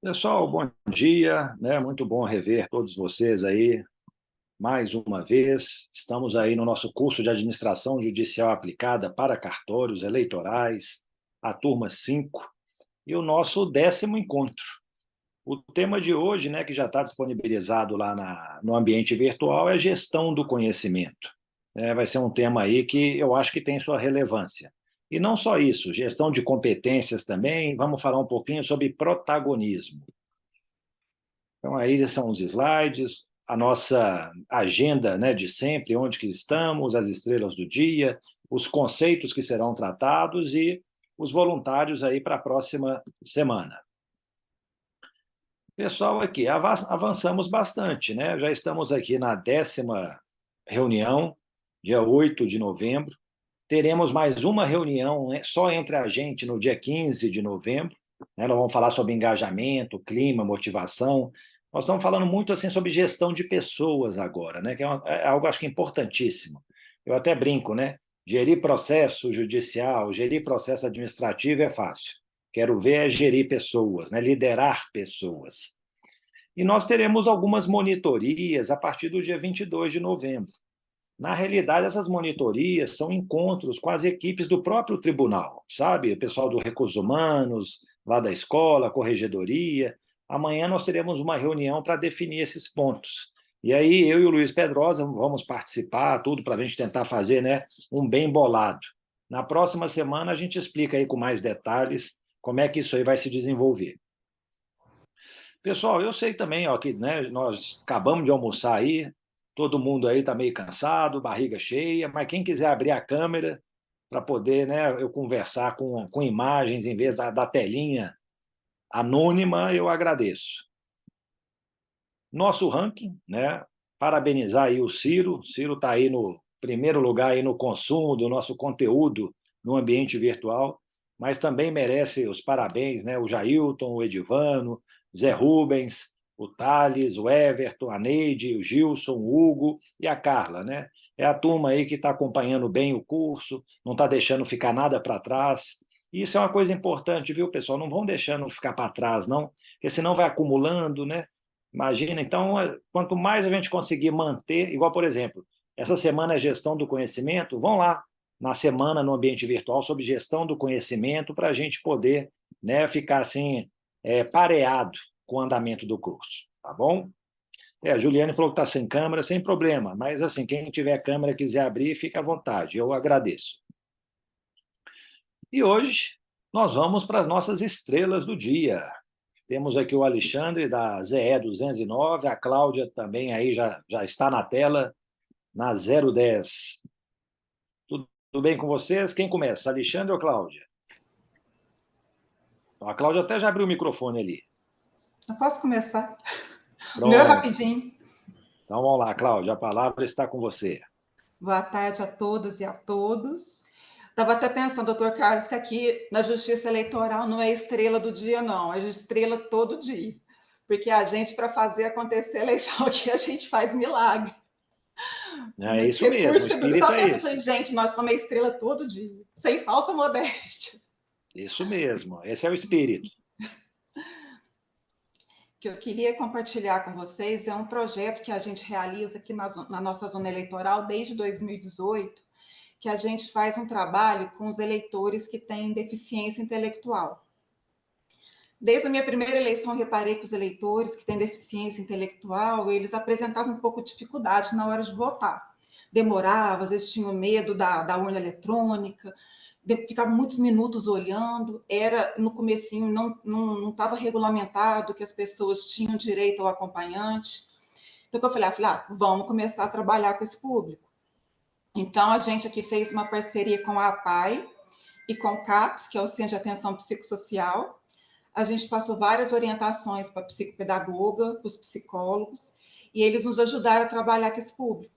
Pessoal, bom dia, né? Muito bom rever todos vocês aí mais uma vez. Estamos aí no nosso curso de Administração Judicial Aplicada para Cartórios Eleitorais, a turma 5 e o nosso 10º encontro. O tema de hoje, né, que já está disponibilizado lá no ambiente virtual, é gestão do conhecimento. Vai ser um tema aí que eu acho que tem sua relevância. E não só isso, gestão de competências também. Vamos falar um pouquinho sobre protagonismo. Então, aí são os slides, a nossa agenda, né, de sempre, onde que estamos, as estrelas do dia, os conceitos que serão tratados e os voluntários aí para a próxima semana. Pessoal, aqui, avançamos bastante, né? Já estamos aqui na 10ª reunião, dia 8 de novembro. Teremos mais uma reunião, né, só entre a gente no dia 15 de novembro. Né? Nós vamos falar sobre engajamento, clima, motivação. Nós estamos falando muito assim sobre gestão de pessoas agora, né? Que é algo, acho que, importantíssimo. Eu até brinco, né? Gerir processo judicial, gerir processo administrativo é fácil. Quero ver é gerir pessoas, né? Liderar pessoas. E nós teremos algumas monitorias a partir do dia 22 de novembro. Na realidade, essas monitorias são encontros com as equipes do próprio tribunal, sabe? O pessoal do Recursos Humanos, lá da escola, corregedoria. Amanhã nós teremos uma reunião para definir esses pontos. E aí eu e o Luiz Pedrosa vamos participar, tudo para a gente tentar fazer, né, um bem bolado. Na próxima semana a gente explica aí com mais detalhes como é que isso aí vai se desenvolver. Pessoal, eu sei também ó, que, né, nós acabamos de almoçar aí, todo mundo aí está meio cansado, barriga cheia, mas quem quiser abrir a câmera para poder, né, eu conversar com imagens em vez da telinha anônima, eu agradeço. Nosso ranking, né? Parabenizar aí o Ciro. O Ciro está aí no primeiro lugar aí no consumo do nosso conteúdo no ambiente virtual, mas também merece os parabéns, né? O Jailton, o Edivano, o Zé Rubens, o Thales, o Everton, a Neide, o Gilson, o Hugo e a Carla, né? É a turma aí que está acompanhando bem o curso, não está deixando ficar nada para trás. Isso é uma coisa importante, viu, pessoal? Não vão deixando ficar para trás, não, porque senão vai acumulando, né? Imagina, então, quanto mais a gente conseguir manter, igual, por exemplo, essa semana é gestão do conhecimento, vão lá na semana no ambiente virtual sobre gestão do conhecimento para a gente poder, né, ficar assim, pareado com o andamento do curso, tá bom? A Juliane falou que está sem câmera, sem problema, mas assim, quem tiver câmera quiser abrir, fica à vontade, eu agradeço. E hoje nós vamos para as nossas estrelas do dia. Temos aqui o Alexandre, da ZE 209, a Cláudia também aí já está na tela, na 010. Tudo bem com vocês? Quem começa, Alexandre ou Cláudia? A Cláudia até já abriu o microfone ali. Eu posso começar? O meu é Pronto. rapidinho. Então vamos lá, Cláudia, a palavra está com você. Boa tarde a todas e a todos. Estava até pensando, doutor Carlos, que aqui na Justiça Eleitoral não é estrela do dia, não, é estrela todo dia. Porque a gente, para fazer acontecer a eleição aqui, a gente faz milagre. Com É muitos isso mesmo, o recursos. Eu espírito estava é pensando, falei, esse. gente, nós somos a estrela todo dia, sem falsa modéstia. Isso mesmo, esse é o espírito. O que eu queria compartilhar com vocês é um projeto que a gente realiza aqui na nossa zona eleitoral desde 2018, que a gente faz um trabalho com os eleitores que têm deficiência intelectual. Desde a minha primeira eleição, eu reparei que os eleitores que têm deficiência intelectual, eles apresentavam um pouco de dificuldade na hora de votar. Demorava, às vezes tinham medo da urna eletrônica, ficavam muitos minutos olhando, era no comecinho, não estava regulamentado que as pessoas tinham direito ao acompanhante. Então, eu falei, vamos começar a trabalhar com esse público. Então, a gente aqui fez uma parceria com a APAI e com o CAPS, que é o Centro de Atenção Psicossocial. A gente passou várias orientações para a psicopedagoga, para os psicólogos, e eles nos ajudaram a trabalhar com esse público.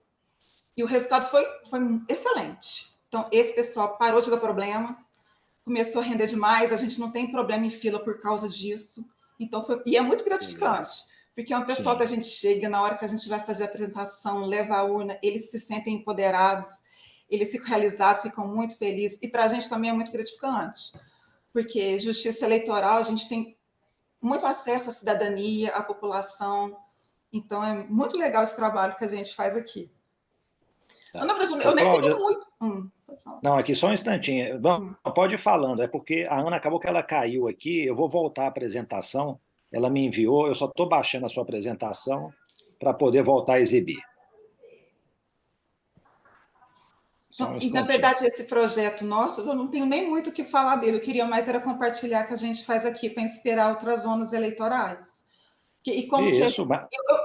E o resultado foi excelente. Então, esse pessoal parou de dar problema, começou a render demais, a gente não tem problema em fila por causa disso. Então, e é muito Beleza. gratificante, porque é um pessoal que a Sim. gente chega, na hora que a gente vai fazer a apresentação, leva a urna, eles se sentem empoderados, eles ficam realizados, ficam muito felizes, e para a gente também é muito gratificante, porque justiça eleitoral, a gente tem muito acesso à cidadania, à população. Então, é muito legal esse trabalho que a gente faz aqui. Tá. Ana Brasil, eu Ô, nem tenho Cláudia, muito. não, aqui só um instantinho. Vamos, Hum. pode ir falando, é porque a Ana acabou que ela caiu aqui, eu vou voltar à apresentação, ela me enviou, eu só estou baixando a sua apresentação para poder voltar a exibir. Só um Não, e, na instantinho. verdade, esse projeto nosso, eu não tenho nem muito o que falar dele. Eu queria mais era compartilhar que a gente faz aqui para inspirar outras zonas eleitorais. E como que é? Isso,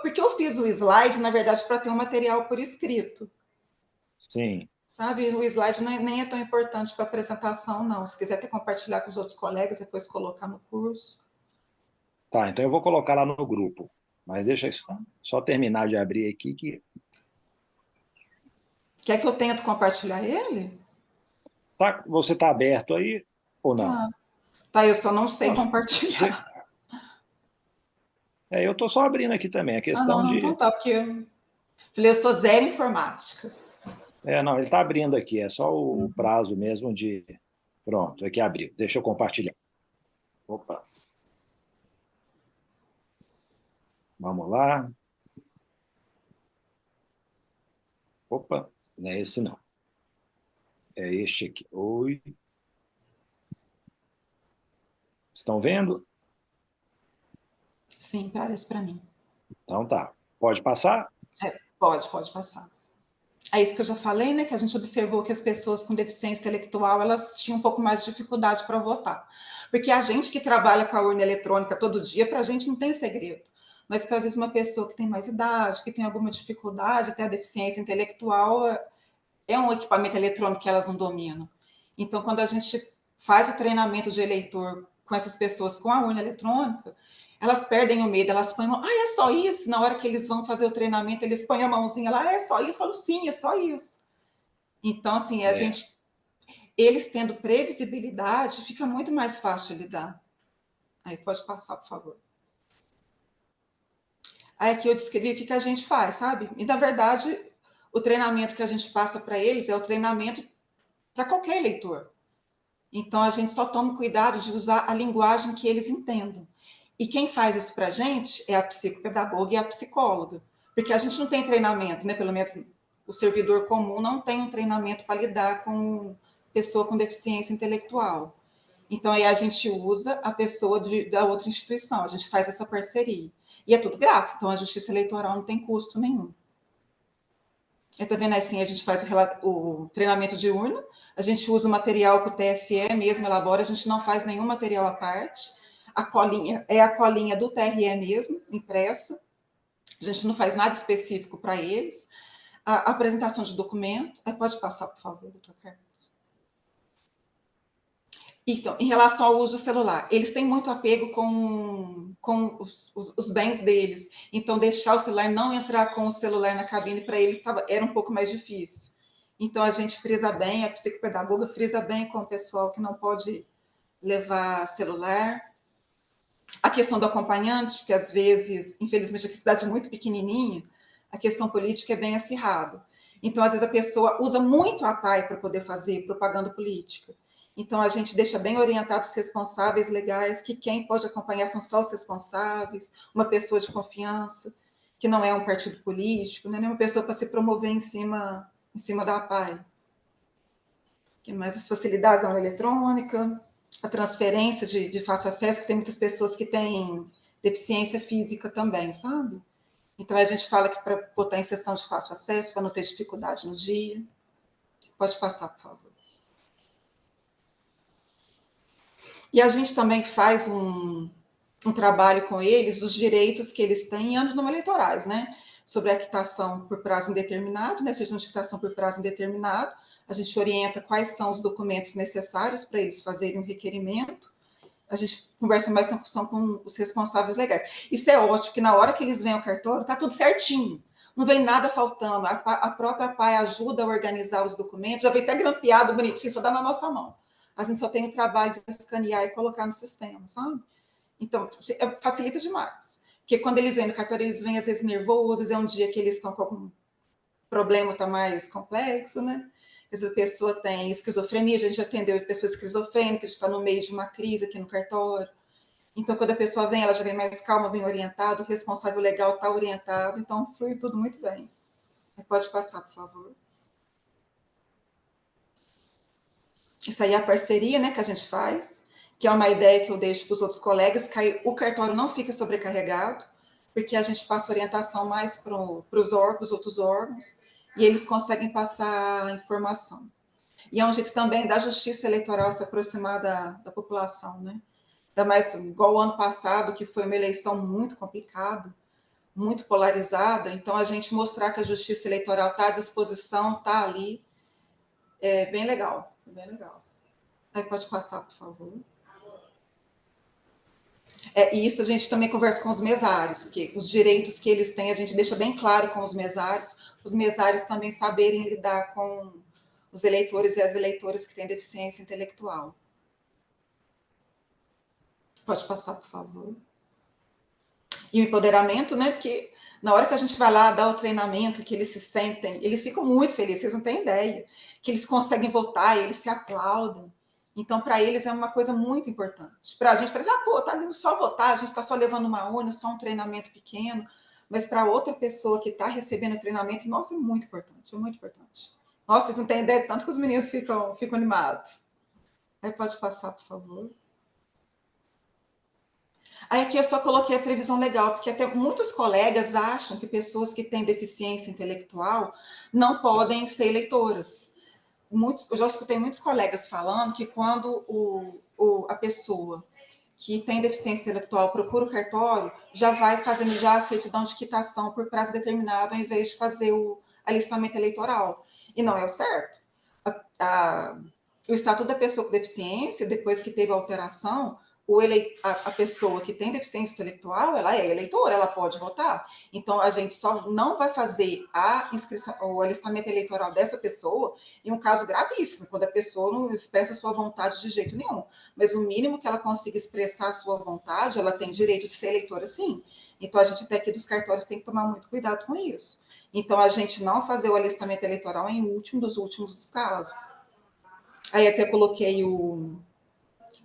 Porque eu fiz o slide, na verdade, para ter um material por escrito. sim. Sabe, o slide nem é tão importante para a apresentação, não. Se quiser até compartilhar com os outros colegas, depois colocar no curso. Tá, então eu vou colocar lá no grupo, mas deixa isso só terminar de abrir aqui que Quer que eu tente compartilhar ele? tá, você está aberto aí ou não? Tá. Tá, eu só não sei Não, você, compartilhar. eu estou só abrindo aqui também, a Ah, não, questão não, então de. tá, porque eu falei, eu sou zero informática. Não, ele está abrindo aqui, é só o prazo mesmo de. Pronto, aqui abriu. Deixa eu compartilhar. Opa, vamos lá. Opa, não é esse não. É este aqui. Oi. Estão vendo? Sim, parece para mim. Então tá. Pode passar? Pode passar. É isso que eu já falei, né? Que a gente observou que as pessoas com deficiência intelectual elas tinham um pouco mais de dificuldade para votar. Porque a gente que trabalha com a urna eletrônica todo dia, para a gente não tem segredo. Mas para às vezes uma pessoa que tem mais idade, que tem alguma dificuldade, até a deficiência intelectual, é um equipamento eletrônico que elas não dominam. Então, quando a gente faz o treinamento de eleitor com essas pessoas com a urna eletrônica, elas perdem o medo, elas põem, é só isso. Na hora que eles vão fazer o treinamento, eles põem a mãozinha lá, é só isso. Eu falo, sim, é só isso. Então, assim, É. eles tendo previsibilidade, fica muito mais fácil lidar. Aí pode passar, por favor. Aí aqui eu descrevi o que a gente faz, sabe? E, na verdade, o treinamento que a gente passa para eles é o treinamento para qualquer eleitor. Então, a gente só toma cuidado de usar a linguagem que eles entendam. E quem faz isso para a gente é a psicopedagoga e a psicóloga. Porque a gente não tem treinamento, né? Pelo menos o servidor comum não tem um treinamento para lidar com pessoa com deficiência intelectual. Então, aí a gente usa a pessoa da outra instituição, a gente faz essa parceria. E é tudo grátis, então a justiça eleitoral não tem custo nenhum. Tá vendo assim, a gente faz o treinamento de urna, a gente usa o material que o TSE mesmo elabora, a gente não faz nenhum material à parte. A colinha é a colinha do TRE mesmo, impressa. A gente não faz nada específico para eles. A apresentação de documento. Pode passar, por favor, doutor Carlos. Então, em relação ao uso do celular, eles têm muito apego com os bens deles. Então, deixar o celular, não entrar com o celular na cabine, para eles era um pouco mais difícil. Então, a gente frisa bem, a psicopedagoga frisa bem com o pessoal que não pode levar celular. A questão do acompanhante, que às vezes, infelizmente, aqui cidade é muito pequenininha, a questão política é bem acirrada. Então, às vezes, a pessoa usa muito a PAI para poder fazer propaganda política. Então, a gente deixa bem orientados os responsáveis legais, que quem pode acompanhar são só os responsáveis, uma pessoa de confiança, que não é um partido político, não é uma pessoa para se promover em cima da APAI. Que mais as facilidades da urna eletrônica, a transferência de fácil acesso, que tem muitas pessoas que têm deficiência física também, sabe? Então, a gente fala que para botar em sessão de fácil acesso, para não ter dificuldade no dia. Pode passar, por favor. E a gente também faz um trabalho com eles, os direitos que eles têm em anos não eleitorais, né? Sobre a quitação por prazo indeterminado, né? Seja de quitação por prazo indeterminado, a gente orienta quais são os documentos necessários para eles fazerem um requerimento. A gente conversa mais com os responsáveis legais. Isso é ótimo, porque na hora que eles vêm ao cartório, está tudo certinho. Não vem nada faltando. A própria PAI ajuda a organizar os documentos, já vem até grampeado, bonitinho, só dá na nossa mão. A gente só tem o trabalho de escanear e colocar no sistema, sabe? Então, facilita demais. Porque quando eles vêm no cartório, eles vêm às vezes nervosos, é um dia que eles estão com algum problema, está mais complexo, né? Às vezes a pessoa tem esquizofrenia, a gente atendeu pessoas esquizofrênicas, a gente está no meio de uma crise aqui no cartório. Então, quando a pessoa vem, ela já vem mais calma, vem orientado, o responsável legal está orientado, então flui tudo muito bem. Pode passar, por favor. Isso aí é a parceria, né, que a gente faz, que é uma ideia que eu deixo para os outros colegas, que o cartório não fica sobrecarregado, porque a gente passa orientação mais para os órgãos, outros órgãos, e eles conseguem passar a informação. E é um jeito também da justiça eleitoral se aproximar da população, né? Ainda mais igual o ano passado, que foi uma eleição muito complicada, muito polarizada, então a gente mostrar que a justiça eleitoral está à disposição, está ali, é bem legal, bem legal. Aí pode passar, por favor. E isso a gente também conversa com os mesários, porque os direitos que eles têm a gente deixa bem claro com os mesários também saberem lidar com os eleitores e as eleitoras que têm deficiência intelectual. Pode passar, por favor. E o empoderamento, né? Porque na hora que a gente vai lá dar o treinamento, que eles se sentem, eles ficam muito felizes, vocês não têm ideia, que eles conseguem votar, eles se aplaudem. Então, para eles é uma coisa muito importante. Para a gente parece, pô, tá indo só votar, a gente está só levando uma urna, só um treinamento pequeno, mas para outra pessoa que está recebendo o treinamento, nossa, é muito importante, é muito importante. Nossa, vocês não têm ideia tanto que os meninos ficam animados. Aí pode passar, por favor. Aí aqui eu só coloquei a previsão legal, porque até muitos colegas acham que pessoas que têm deficiência intelectual não podem ser eleitoras. Eu já escutei muitos colegas falando que quando a pessoa que tem deficiência intelectual procura o cartório, já vai fazendo já a certidão de quitação por prazo determinado, ao invés de fazer o alistamento eleitoral. E não é o certo. O Estatuto da Pessoa com Deficiência, depois que teve a alteração, a pessoa que tem deficiência intelectual, ela é eleitora, ela pode votar. Então, a gente só não vai fazer a inscrição, o alistamento eleitoral dessa pessoa em um caso gravíssimo, quando a pessoa não expressa sua vontade de jeito nenhum. Mas o mínimo que ela consiga expressar a sua vontade, ela tem direito de ser eleitora, sim. Então, a gente até aqui dos cartórios tem que tomar muito cuidado com isso. Então, a gente não fazer o alistamento eleitoral em último dos últimos dos casos. Aí até coloquei o...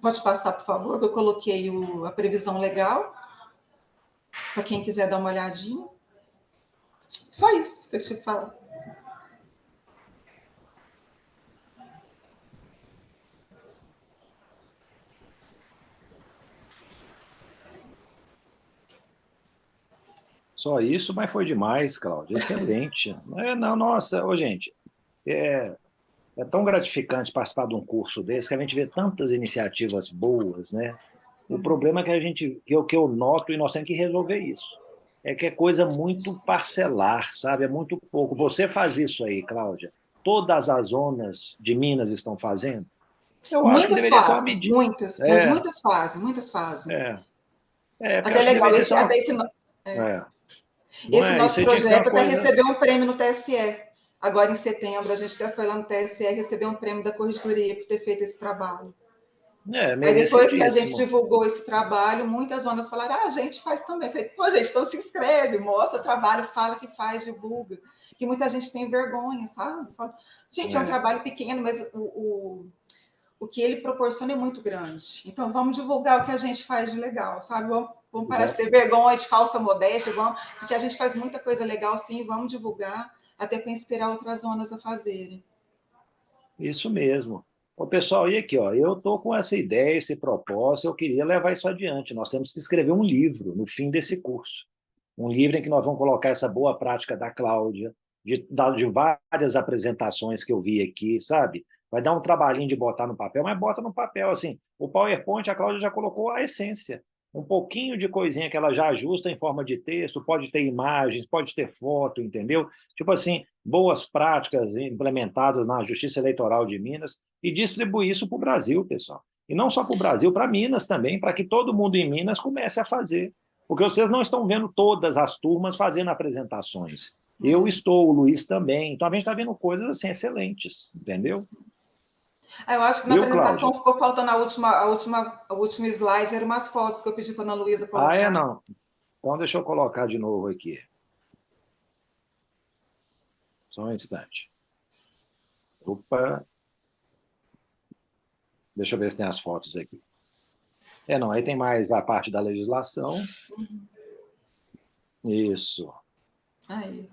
Pode passar, por favor, que eu coloquei a previsão legal, para quem quiser dar uma olhadinha. Só isso que eu tinha que falar. Só isso, mas foi demais, Cláudio. Excelente. Não, nossa, gente, é, é tão gratificante participar de um curso desse, que a gente vê tantas iniciativas boas, né? O problema é que que eu noto, e nós temos que resolver isso, é que é coisa muito parcelar, sabe? É muito pouco. Você faz isso aí, Cláudia. Todas as zonas de Minas estão fazendo? Eu acho que Muitas deveria ser uma fazem, medida. muitas, mas É, muitas fazem, muitas fazem. é, porque eu Até acho que legal, deveria ser uma. É, não esse é? Isso nosso aí tinha que ser uma projeto até coisa. recebeu um prêmio no TSE. Agora, em setembro, a gente até foi lá no TSE receber um prêmio da Corregedoria por ter feito esse trabalho. É, Aí depois que a gente merecidíssimo. divulgou esse trabalho, muitas zonas falaram, a gente faz também. Eu falei, pô, gente, então se inscreve, mostra o trabalho, fala que faz, divulga. Que muita gente tem vergonha, sabe? Fala, gente, é um É, trabalho pequeno, mas o que ele proporciona é muito grande. Então vamos divulgar o que a gente faz de legal, sabe? Vamos parar de exato. ter vergonha, de falsa modéstia, porque a gente faz muita coisa legal, sim, vamos divulgar, até para inspirar outras zonas a fazerem. Isso mesmo. Ô, pessoal, e aqui, ó, eu estou com essa ideia, esse propósito, eu queria levar isso adiante. Nós temos que escrever um livro no fim desse curso. Um livro em que nós vamos colocar essa boa prática da Cláudia, de várias apresentações que eu vi aqui, sabe? Vai dar um trabalhinho de botar no papel, mas bota no papel, assim. O PowerPoint, a Cláudia já colocou a essência. Um pouquinho de coisinha que ela já ajusta em forma de texto, pode ter imagens, pode ter foto, entendeu? Tipo assim, boas práticas implementadas na Justiça Eleitoral de Minas e distribuir isso para o Brasil, pessoal. E não só para o Brasil, para Minas também, para que todo mundo em Minas comece a fazer. Porque vocês não estão vendo todas as turmas fazendo apresentações. Eu estou, o Luiz também. Então a gente está vendo coisas assim excelentes, entendeu? Eu acho que na Viu, Cláudia? apresentação ficou faltando a última slide, eram umas fotos que eu pedi para a Ana Luísa Ah, é? colocar. Não. Então deixa eu colocar de novo aqui. Só um instante. Opa. Deixa eu ver se tem as fotos aqui. Não, aí tem mais a parte da legislação. Isso. Aí.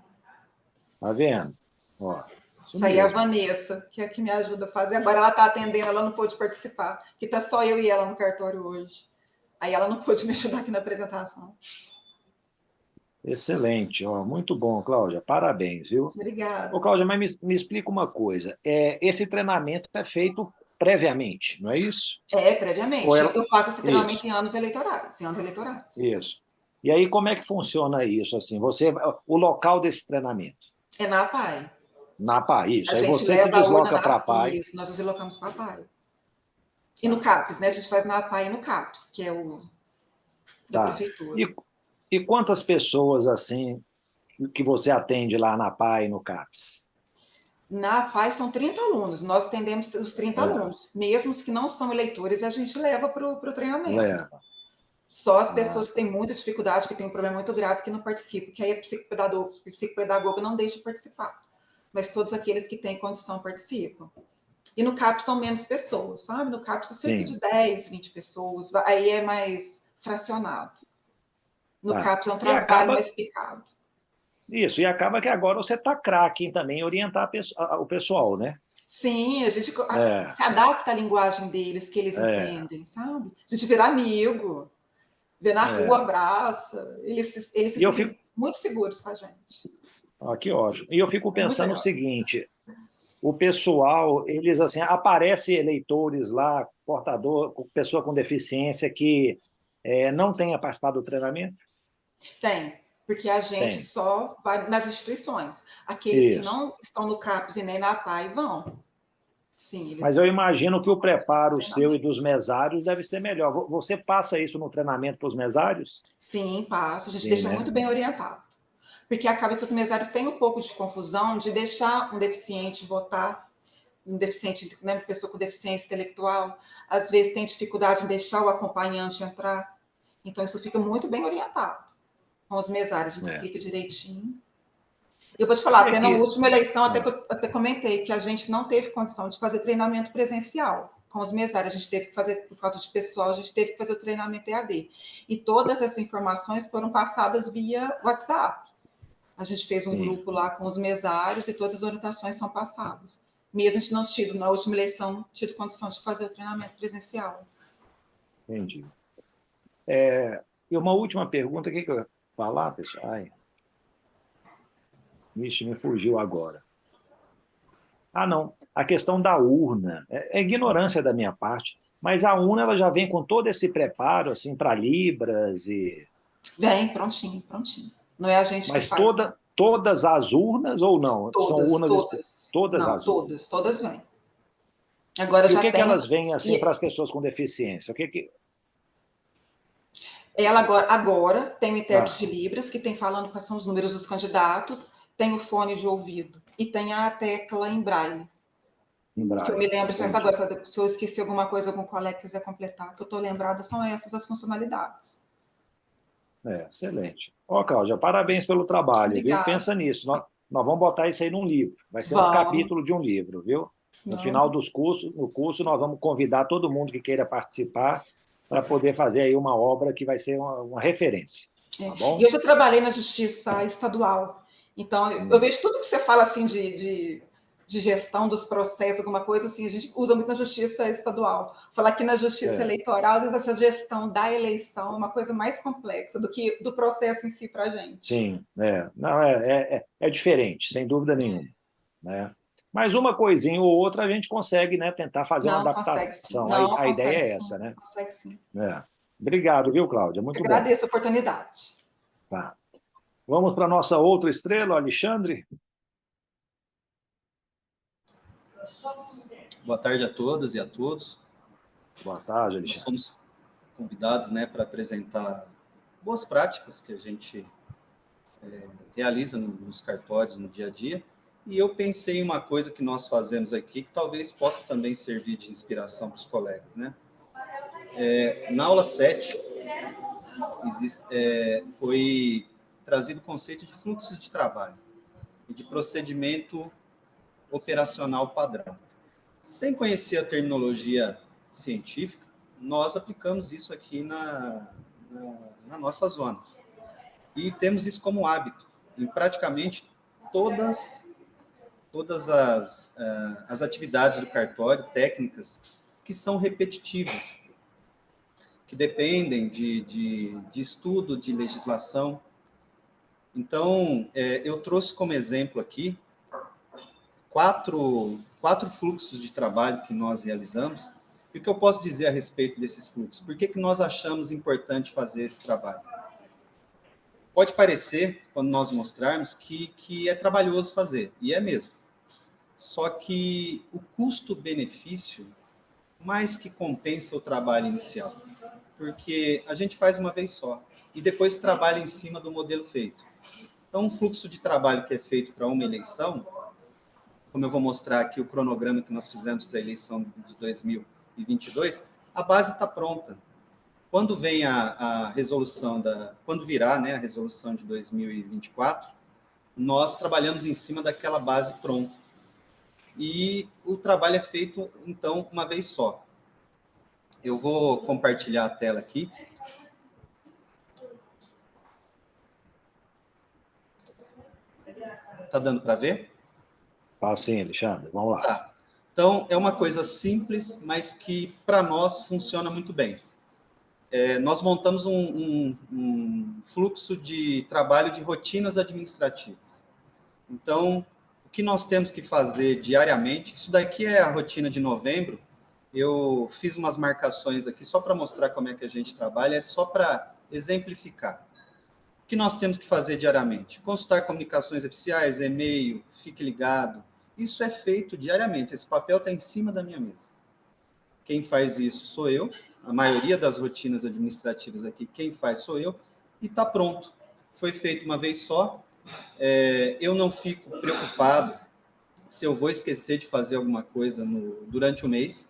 Tá vendo? Ó, isso Isso aí é a mesmo. Vanessa, que é a que me ajuda a fazer. Agora ela está atendendo, ela não pôde participar, que está só eu e ela no cartório hoje. Aí ela não pôde me ajudar aqui na apresentação. Excelente. Ó, muito bom, Cláudia. Parabéns, viu? Ô, Obrigada. Cláudia, mas me explica uma coisa. Esse treinamento é feito previamente, não é isso? Ou Previamente. ela... Eu faço esse treinamento Isso, em anos eleitorais, em anos eleitorais. isso. E aí, como é que funciona isso? Assim, o local desse treinamento? É na PAI. Na PAI, A isso. Aí gente você se leva a urna desloca para a na. PAI. Isso, nós nos deslocamos para a PAI. E no Tá, CAPES, né? A gente faz na PAI e no CAPES, que é o da tá. prefeitura. E quantas pessoas, assim, que você atende lá na PAI e no CAPS? Na PAI são 30 alunos, nós atendemos os 30 É, alunos. Mesmo os que não são eleitores, a gente leva para o treinamento. leva. Só as Ah, pessoas que tá. têm muita dificuldade, que têm um problema muito grave, que não participam, que aí a psicopedagoga não deixa participar. Mas todos aqueles que têm condição participam. E no CAPS são menos pessoas, sabe? No CAPS são cerca de Sim, 10, 20 pessoas. Aí é mais fracionado. No tá. CAPS é um E trabalho acaba, mais picado. isso, e acaba que agora você está craque em também orientar o pessoal, né? Sim, a gente É, se adapta à linguagem deles, que eles é, entendem, sabe? A gente vira amigo, vê na rua, é. abraça. Eles se E eu sentem fico, muito seguros com a gente. que ótimo. E eu fico É muito pensando o legal. seguinte, o pessoal, eles assim, aparece eleitores lá, portador, pessoa com deficiência que não tenha participado do treinamento? Tem, porque a gente Tem. só vai nas instituições. Aqueles que Isso. não estão no CAPES e nem na PAI vão. Sim, Mas eles eu imagino que o vão participar do preparo seu e treinamento. dos mesários deve ser melhor. Você passa isso no treinamento para os mesários? Sim, passo. A gente Sim, deixa né? muito bem orientado. Porque acaba que os mesários têm um pouco de confusão de deixar um deficiente votar, um deficiente, né, uma pessoa com deficiência intelectual, às vezes tem dificuldade em deixar o acompanhante entrar. Então, isso fica muito bem orientado. Com os mesários, a gente É. explica direitinho. Eu vou te falar, E até na aqui? última eleição, Ah, até comentei que a gente não teve condição de fazer treinamento presencial com os mesários. A gente teve que fazer, por falta de pessoal, a gente teve que fazer o treinamento EAD. E todas essas informações foram passadas via WhatsApp. A gente fez um sim, grupo lá com os mesários e todas as orientações são passadas. Mesmo a gente não tido, na última eleição, tido condição de fazer o treinamento presencial. entendi. E uma última pergunta, o que eu ia falar, pessoal? Ai, vixe, me fugiu agora. Ah, não, a questão da urna. É ignorância da minha parte, mas a urna ela já vem com todo esse preparo assim para Libras e Vem, prontinho, prontinho. Não é a gente que mas faz, não. todas as urnas ou não? São Todas, urnas todas. todas Não, as urnas. todas vêm. Agora E o já que tem. elas vêm assim para E as pessoas com deficiência? O que ela agora tem o intérprete de ah, Libras, que tem falando quais são os números dos candidatos, tem o fone de ouvido e tem a tecla em braille. em Que eu me braille? lembro só isso agora, Entendi. se eu esqueci alguma coisa, algum colega quiser completar, que eu estou lembrada, são essas as funcionalidades. Excelente. Ó, Cláudia, parabéns pelo trabalho, viu? Obrigada. Pensa nisso. Nós vamos botar isso aí num livro. Vai ser um Vamos. capítulo de um livro, viu? No Não, final dos cursos, no curso, nós vamos convidar todo mundo que queira participar para poder fazer aí uma obra que vai ser uma referência, é. tá E bom? eu já trabalhei na justiça estadual. Então, eu Hum, vejo tudo que você fala assim de gestão dos processos, alguma coisa assim, a gente usa muito na justiça estadual. Falar que na justiça é, eleitoral, às vezes essa gestão da eleição é uma coisa mais complexa do que do processo em si para a gente. sim, não, é diferente, sem dúvida nenhuma, né? Mas uma coisinha ou outra a gente consegue, né, tentar fazer uma Não, consegue sim. adaptação. Não, A ideia consegue é sim. essa, né? Consegue sim. É. Obrigado, viu, Cláudia? Muito bom. Agradeço a oportunidade. Tá. Vamos para a nossa outra estrela, Alexandre. Boa tarde a todas e a todos. Boa tarde, Nós Alexandre. somos convidados, né, para apresentar boas práticas que a gente realiza nos cartórios, no dia a dia. E eu pensei em uma coisa que nós fazemos aqui que talvez possa também servir de inspiração para os colegas, né? Na aula 7, foi trazido o conceito de fluxo de trabalho e de procedimento operacional padrão. Sem conhecer a terminologia científica, nós aplicamos isso aqui na nossa zona. E temos isso como hábito, em praticamente todas as atividades do cartório, técnicas que são repetitivas, que dependem de estudo, de legislação. Então, eu trouxe como exemplo aqui quatro fluxos de trabalho que nós realizamos. E o que eu posso dizer a respeito desses fluxos? Por que nós achamos importante fazer esse trabalho? Pode parecer, quando nós mostrarmos, que é trabalhoso fazer, e é mesmo. Só que o custo-benefício mais que compensa o trabalho inicial, porque a gente faz uma vez só, e depois trabalha em cima do modelo feito. Então, um fluxo de trabalho que é feito para uma eleição, como eu vou mostrar aqui o cronograma que nós fizemos para a eleição de 2022, a base está pronta. Quando vem a resolução quando virar, né, a resolução de 2024, nós trabalhamos em cima daquela base pronta. E o trabalho é feito, então, uma vez só. Eu vou compartilhar a tela aqui. Está dando para ver? Tá sim, Alexandre, vamos lá. Tá. Então, é uma coisa simples, mas que, para nós, funciona muito bem. Nós montamos um fluxo de trabalho de rotinas administrativas. Então, o que nós temos que fazer diariamente, isso daqui é a rotina de novembro, eu fiz umas marcações aqui só para mostrar como é que a gente trabalha, é só para exemplificar. O que nós temos que fazer diariamente? Consultar comunicações oficiais, e-mail, fique ligado. Isso é feito diariamente, esse papel está em cima da minha mesa. Quem faz isso sou eu, a maioria das rotinas administrativas aqui, quem faz sou eu, e está pronto. Foi feito uma vez só, eu não fico preocupado se eu vou esquecer de fazer alguma coisa durante o mês.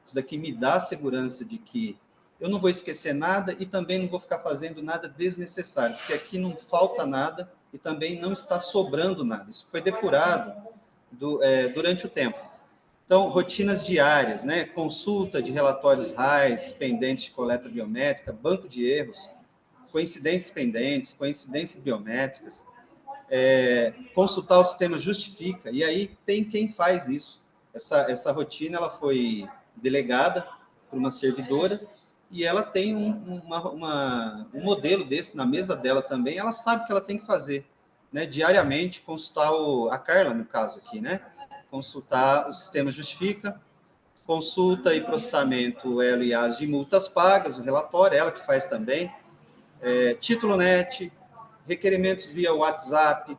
Isso daqui me dá a segurança de que eu não vou esquecer nada e também não vou ficar fazendo nada desnecessário, porque aqui não falta nada e também não está sobrando nada. Isso foi depurado durante o tempo. Então, rotinas diárias, né? Consulta de relatórios RAIs, pendentes de coleta biométrica, banco de erros, coincidências pendentes, coincidências biométricas, consultar o sistema Justifica, e aí tem quem faz isso. Essa rotina ela foi delegada por uma servidora, e ela tem um modelo desse na mesa dela também, ela sabe o que ela tem que fazer, né? Diariamente, consultar a Carla, no caso aqui, né? Consultar o sistema Justifica, consulta e processamento Elo e AS de multas pagas, o relatório, ela que faz também, título NET, requerimentos via WhatsApp,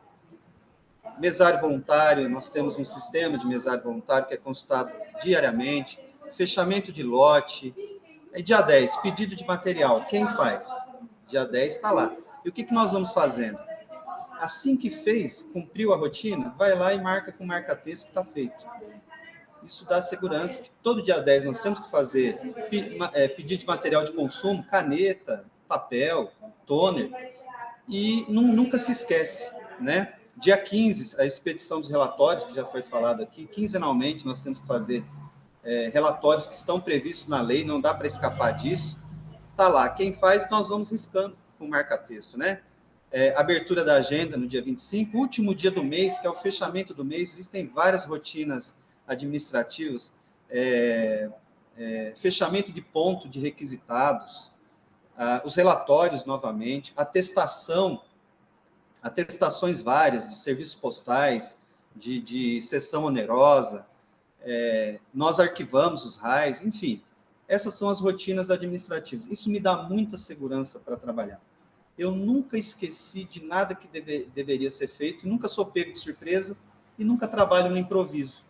mesário voluntário, nós temos um sistema de mesário voluntário que é consultado diariamente, fechamento de lote, dia 10, pedido de material, quem faz? Dia 10 está lá. E o que nós vamos fazendo? Assim que fez, cumpriu a rotina, vai lá e marca com marca-texto que está feito. Isso dá segurança que todo dia 10 nós temos que fazer pedido de material de consumo, caneta, papel, toner, e nunca se esquece, né? Dia 15, a expedição dos relatórios, que já foi falado aqui, quinzenalmente nós temos que fazer relatórios que estão previstos na lei, não dá para escapar disso. Está lá, quem faz, nós vamos riscando com marca-texto, né? Abertura da agenda no dia 25, último dia do mês, que é o fechamento do mês, existem várias rotinas administrativas, fechamento de ponto de requisitados, os relatórios novamente, atestações várias de serviços postais, de sessão onerosa, nós arquivamos os RAIs, enfim, essas são as rotinas administrativas. Isso me dá muita segurança para trabalhar. Eu nunca esqueci de nada que deveria ser feito, nunca sou pego de surpresa e nunca trabalho no improviso.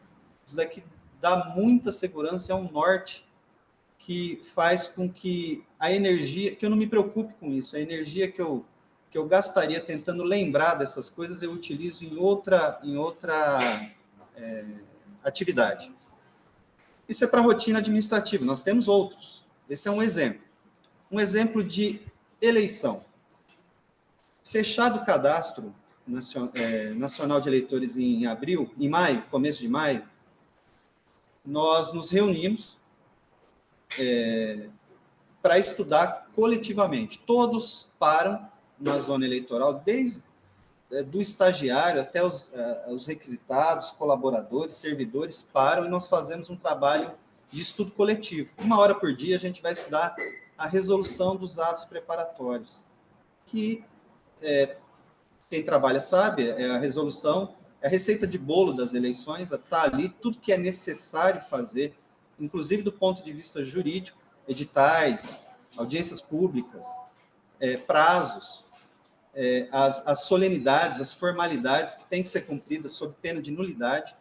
Isso daqui dá muita segurança, é um norte que faz com que a energia, que eu não me preocupe com isso, a energia que eu gastaria tentando lembrar dessas coisas, eu utilizo em outra atividade. Isso é para a rotina administrativa, nós temos outros. Esse é um exemplo. Um exemplo de eleição. Fechado o cadastro nacional de eleitores em maio, começo de maio, nós nos reunimos, para estudar coletivamente. Todos param na zona eleitoral, desde do estagiário até os requisitados, colaboradores, servidores param, e nós fazemos um trabalho de estudo coletivo. 1 hora por dia a gente vai estudar a resolução dos atos preparatórios, que quem trabalha sabe, é a resolução, é a receita de bolo das eleições, está ali tudo que é necessário fazer, inclusive do ponto de vista jurídico, editais, audiências públicas, prazos, as solenidades, as formalidades que têm que ser cumpridas sob pena de nulidade.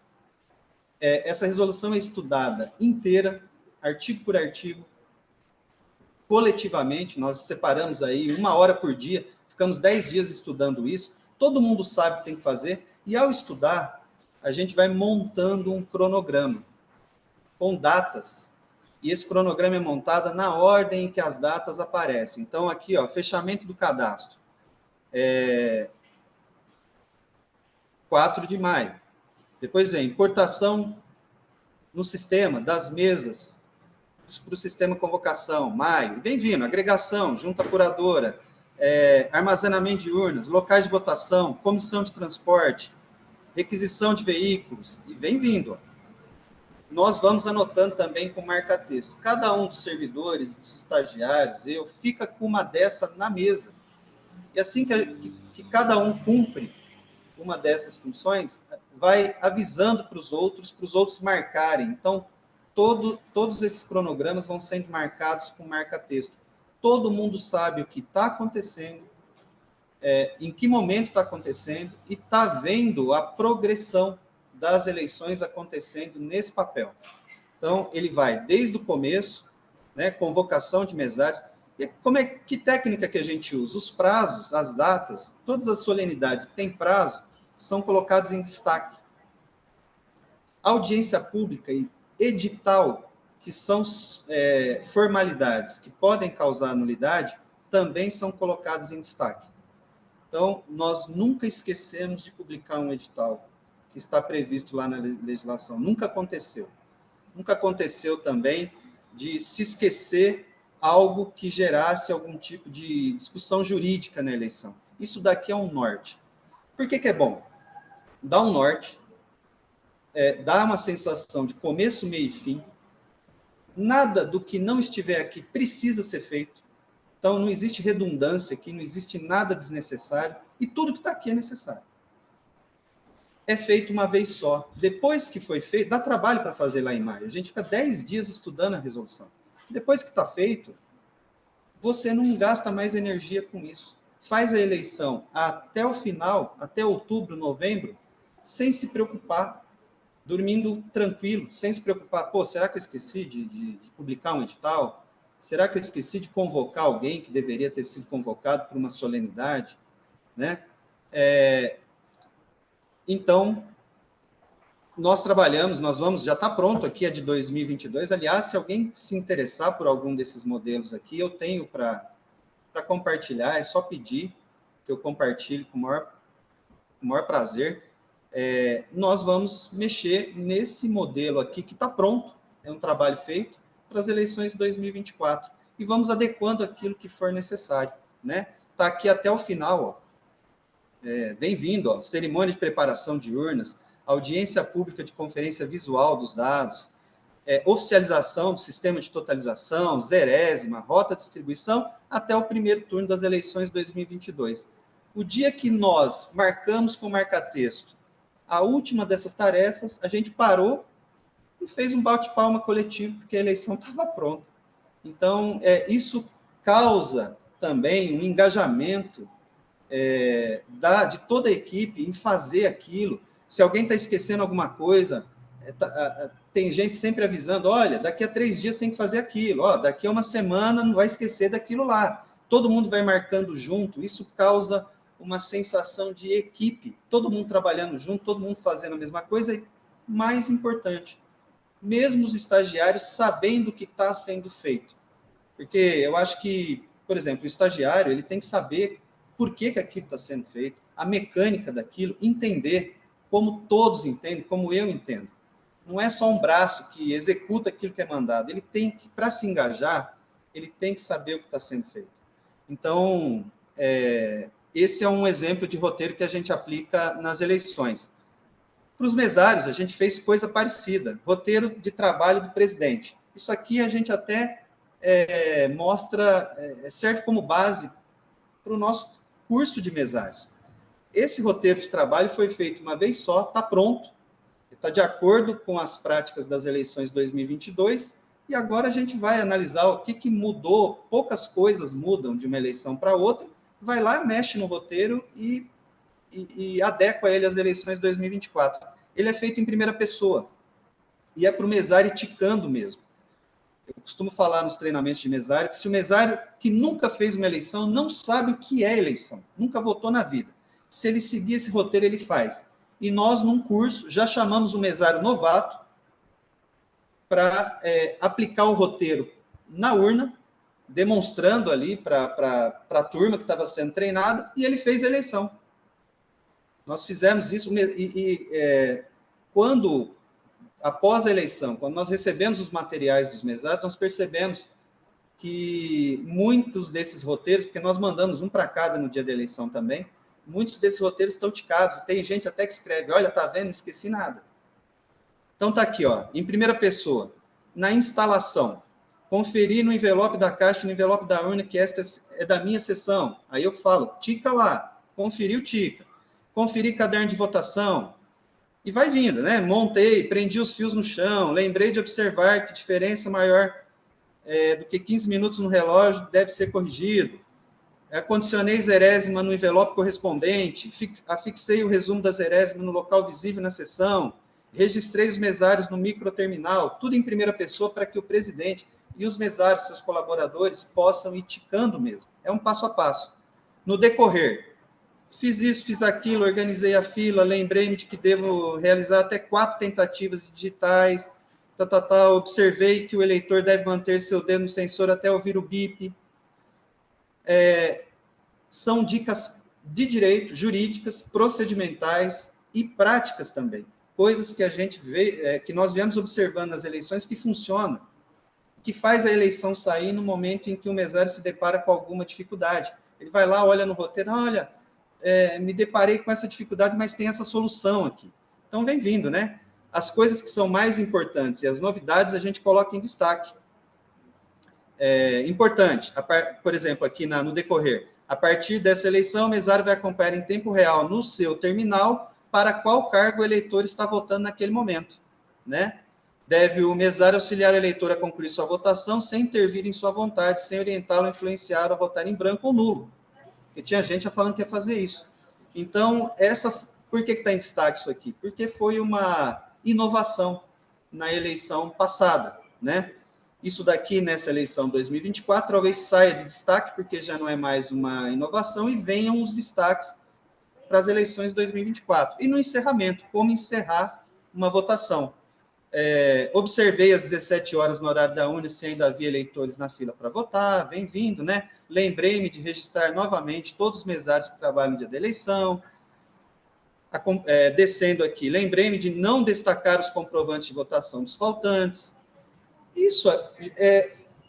Essa resolução é estudada inteira, artigo por artigo, coletivamente. Nós separamos aí 1 hora por dia, ficamos 10 dias estudando isso, todo mundo sabe o que tem que fazer, e ao estudar, a gente vai montando um cronograma com datas, e esse cronograma é montado na ordem em que as datas aparecem. Então, aqui, ó, fechamento do cadastro. 4 de maio. Depois vem importação no sistema das mesas para o sistema convocação, maio. Vem vindo, agregação, junta apuradora, armazenamento de urnas, locais de votação, comissão de transporte, requisição de veículos, e vem vindo. Nós vamos anotando também com marca-texto. Cada um dos servidores, dos estagiários, fica com uma dessa na mesa. E assim que cada um cumpre uma dessas funções, vai avisando para os outros marcarem. Então, todos esses cronogramas vão sendo marcados com marca-texto. Todo mundo sabe o que está acontecendo, em que momento está acontecendo, e está vendo a progressão das eleições acontecendo nesse papel. Então, ele vai desde o começo, né, convocação de mesários. E que técnica que a gente usa? Os prazos, as datas, todas as solenidades que têm prazo, são colocados em destaque. Audiência pública e edital, que são formalidades que podem causar nulidade, também são colocados em destaque. Então, nós nunca esquecemos de publicar um edital que está previsto lá na legislação. Nunca aconteceu. Nunca aconteceu também de se esquecer algo que gerasse algum tipo de discussão jurídica na eleição. Isso daqui é um norte. Por que é bom? Dá um norte, dá uma sensação de começo, meio e fim. Nada do que não estiver aqui precisa ser feito. Então, não existe redundância aqui, não existe nada desnecessário, e tudo que está aqui é necessário. É feito uma vez só. Depois que foi feito, dá trabalho para fazer lá em maio. A gente fica 10 dias estudando a resolução. Depois que está feito, você não gasta mais energia com isso. Faz a eleição até o final, até outubro, novembro, sem se preocupar, dormindo tranquilo, sem se preocupar. Pô, será que eu esqueci de publicar um edital? Será que eu esqueci de convocar alguém que deveria ter sido convocado por uma solenidade? Né? Então, nós trabalhamos, já está pronto aqui, é de 2022. Aliás, se alguém se interessar por algum desses modelos aqui, eu tenho para compartilhar, é só pedir que eu compartilhe com o maior prazer. Nós vamos mexer nesse modelo aqui que está pronto, é um trabalho feito para as eleições de 2024, e vamos adequando aquilo que for necessário. Né? Está aqui até o final, ó. Vem vindo, ó, cerimônia de preparação de urnas, audiência pública de conferência visual dos dados, oficialização do sistema de totalização, zerésima, rota de distribuição, até o primeiro turno das eleições de 2022. O dia que nós marcamos com marca-texto a última dessas tarefas, a gente parou e fez um bate-palma coletivo, porque a eleição estava pronta. Então, isso causa também um engajamento de toda a equipe em fazer aquilo. Se alguém está esquecendo alguma coisa, tem gente sempre avisando, olha, daqui a 3 dias tem que fazer aquilo, daqui a uma semana não vai esquecer daquilo lá. Todo mundo vai marcando junto, isso causa uma sensação de equipe, todo mundo trabalhando junto, todo mundo fazendo a mesma coisa, e mais importante, mesmo os estagiários sabendo o que está sendo feito. Porque eu acho que, por exemplo, o estagiário ele tem que saber por que aquilo está sendo feito, a mecânica daquilo, entender como todos entendem, como eu entendo. Não é só um braço que executa aquilo que é mandado. Ele tem que, para se engajar, ele tem que saber o que está sendo feito. Então, esse é um exemplo de roteiro que a gente aplica nas eleições. Para os mesários, a gente fez coisa parecida, roteiro de trabalho do presidente. Isso aqui a gente até mostra, serve como base para o nosso curso de mesários. Esse roteiro de trabalho foi feito uma vez só, está pronto, está de acordo com as práticas das eleições de 2022, e agora a gente vai analisar o que mudou, poucas coisas mudam de uma eleição para outra, vai lá, mexe no roteiro e adequa ele às eleições de 2024. Ele é feito em primeira pessoa, e é para o mesário ticando mesmo. Eu costumo falar nos treinamentos de mesário que se o mesário que nunca fez uma eleição não sabe o que é eleição, nunca votou na vida, se ele seguir esse roteiro, ele faz. E nós, num curso, já chamamos o mesário novato para aplicar o roteiro na urna, demonstrando ali para a turma que estava sendo treinada, e ele fez a eleição. Nós fizemos isso, quando, após a eleição, quando nós recebemos os materiais dos mesários, nós percebemos que muitos desses roteiros, porque nós mandamos um para cada no dia da eleição também, muitos desses roteiros estão ticados, tem gente até que escreve, olha, tá vendo, não esqueci nada. Então tá aqui, ó, em primeira pessoa, na instalação, conferir no envelope da caixa, no envelope da urna, que esta é da minha sessão. Aí eu falo, tica lá, conferiu, tica. Conferir caderno de votação, e vai vindo, né? Montei, prendi os fios no chão, lembrei de observar que diferença maior do que 15 minutos no relógio deve ser corrigido. Condicionei zerésima no envelope correspondente, afixei o resumo da zerésima no local visível na sessão, registrei os mesários no microterminal, tudo em primeira pessoa para que o presidente e os mesários, seus colaboradores, possam ir ticando mesmo. É um passo a passo. No decorrer, fiz isso, fiz aquilo, organizei a fila, lembrei-me de que devo realizar até 4 tentativas digitais, observei que o eleitor deve manter seu dedo no sensor até ouvir o bip. São dicas de direito, jurídicas, procedimentais e práticas também. Coisas que a gente vê, que nós viemos observando nas eleições que funcionam, que faz a eleição sair no momento em que o mesário se depara com alguma dificuldade. Ele vai lá, olha no roteiro, olha, me deparei com essa dificuldade, mas tem essa solução aqui. Então, vem vindo, né? As coisas que são mais importantes e as novidades a gente coloca em destaque. Importante, por exemplo, aqui no decorrer, a partir dessa eleição, o mesário vai acompanhar em tempo real no seu terminal para qual cargo o eleitor está votando naquele momento, né? Deve o mesário auxiliar o eleitor a concluir sua votação sem intervir em sua vontade, sem orientá-lo, influenciá-lo a votar em branco ou nulo. Porque tinha gente já falando que ia fazer isso. Então, por que está em destaque isso aqui? Porque foi uma inovação na eleição passada, né? Isso daqui, nessa eleição 2024, talvez saia de destaque, porque já não é mais uma inovação, e venham os destaques para as eleições de 2024. E no encerramento, como encerrar uma votação. Observei às 17 horas no horário da urna se ainda havia eleitores na fila para votar, vem vindo, né? Lembrei-me de registrar novamente todos os mesários que trabalham no dia da eleição. Descendo aqui, lembrei-me de não destacar os comprovantes de votação dos faltantes. Isso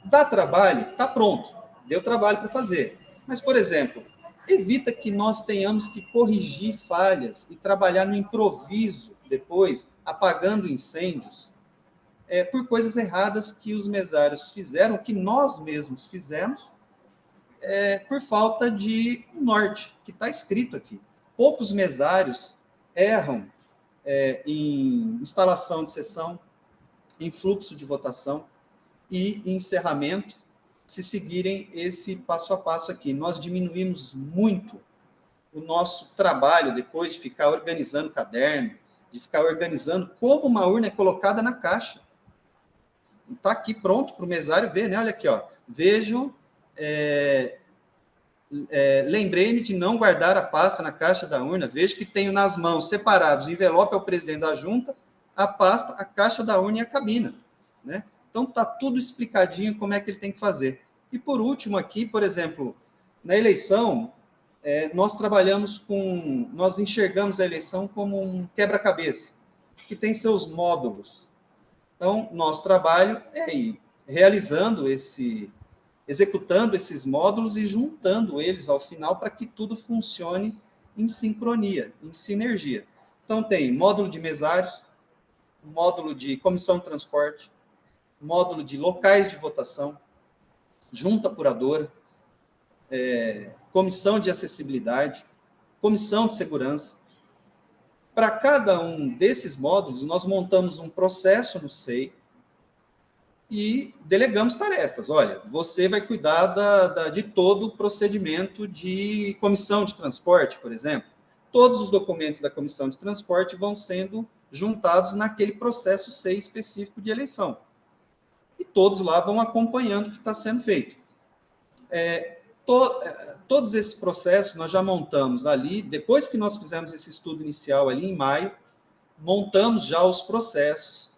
dá trabalho, está pronto, deu trabalho para fazer. Mas, por exemplo, evita que nós tenhamos que corrigir falhas e trabalhar no improviso depois, apagando incêndios, por coisas erradas que os mesários fizeram, que nós mesmos fizemos, por falta de norte, que está escrito aqui. Poucos mesários erram em instalação de sessão, em fluxo de votação e encerramento, se seguirem esse passo a passo aqui. Nós diminuímos muito o nosso trabalho depois de ficar organizando caderno, de ficar organizando como uma urna é colocada na caixa. Está aqui pronto para o mesário ver, né? Olha aqui, ó. Vejo, lembrei-me de não guardar a pasta na caixa da urna, vejo que tenho nas mãos separados o envelope ao presidente da junta, a pasta, a caixa da urna e a cabina, né? Então, está tudo explicadinho como é que ele tem que fazer. E, por último, aqui, por exemplo, na eleição, nós enxergamos a eleição como um quebra-cabeça, que tem seus módulos. Então, nosso trabalho é ir realizando executando esses módulos e juntando eles ao final para que tudo funcione em sincronia, em sinergia. Então, tem módulo de mesários, módulo de comissão de transporte, módulo de locais de votação, junta apuradora, comissão de acessibilidade, comissão de segurança. Para cada um desses módulos, nós montamos um processo no SEI e delegamos tarefas. Olha, você vai cuidar de todo o procedimento de comissão de transporte, por exemplo. Todos os documentos da comissão de transporte vão sendo juntados naquele processo SEI específico de eleição. E todos lá vão acompanhando o que está sendo feito. Todos esses processos nós já montamos ali, depois que nós fizemos esse estudo inicial ali em maio, montamos já os processos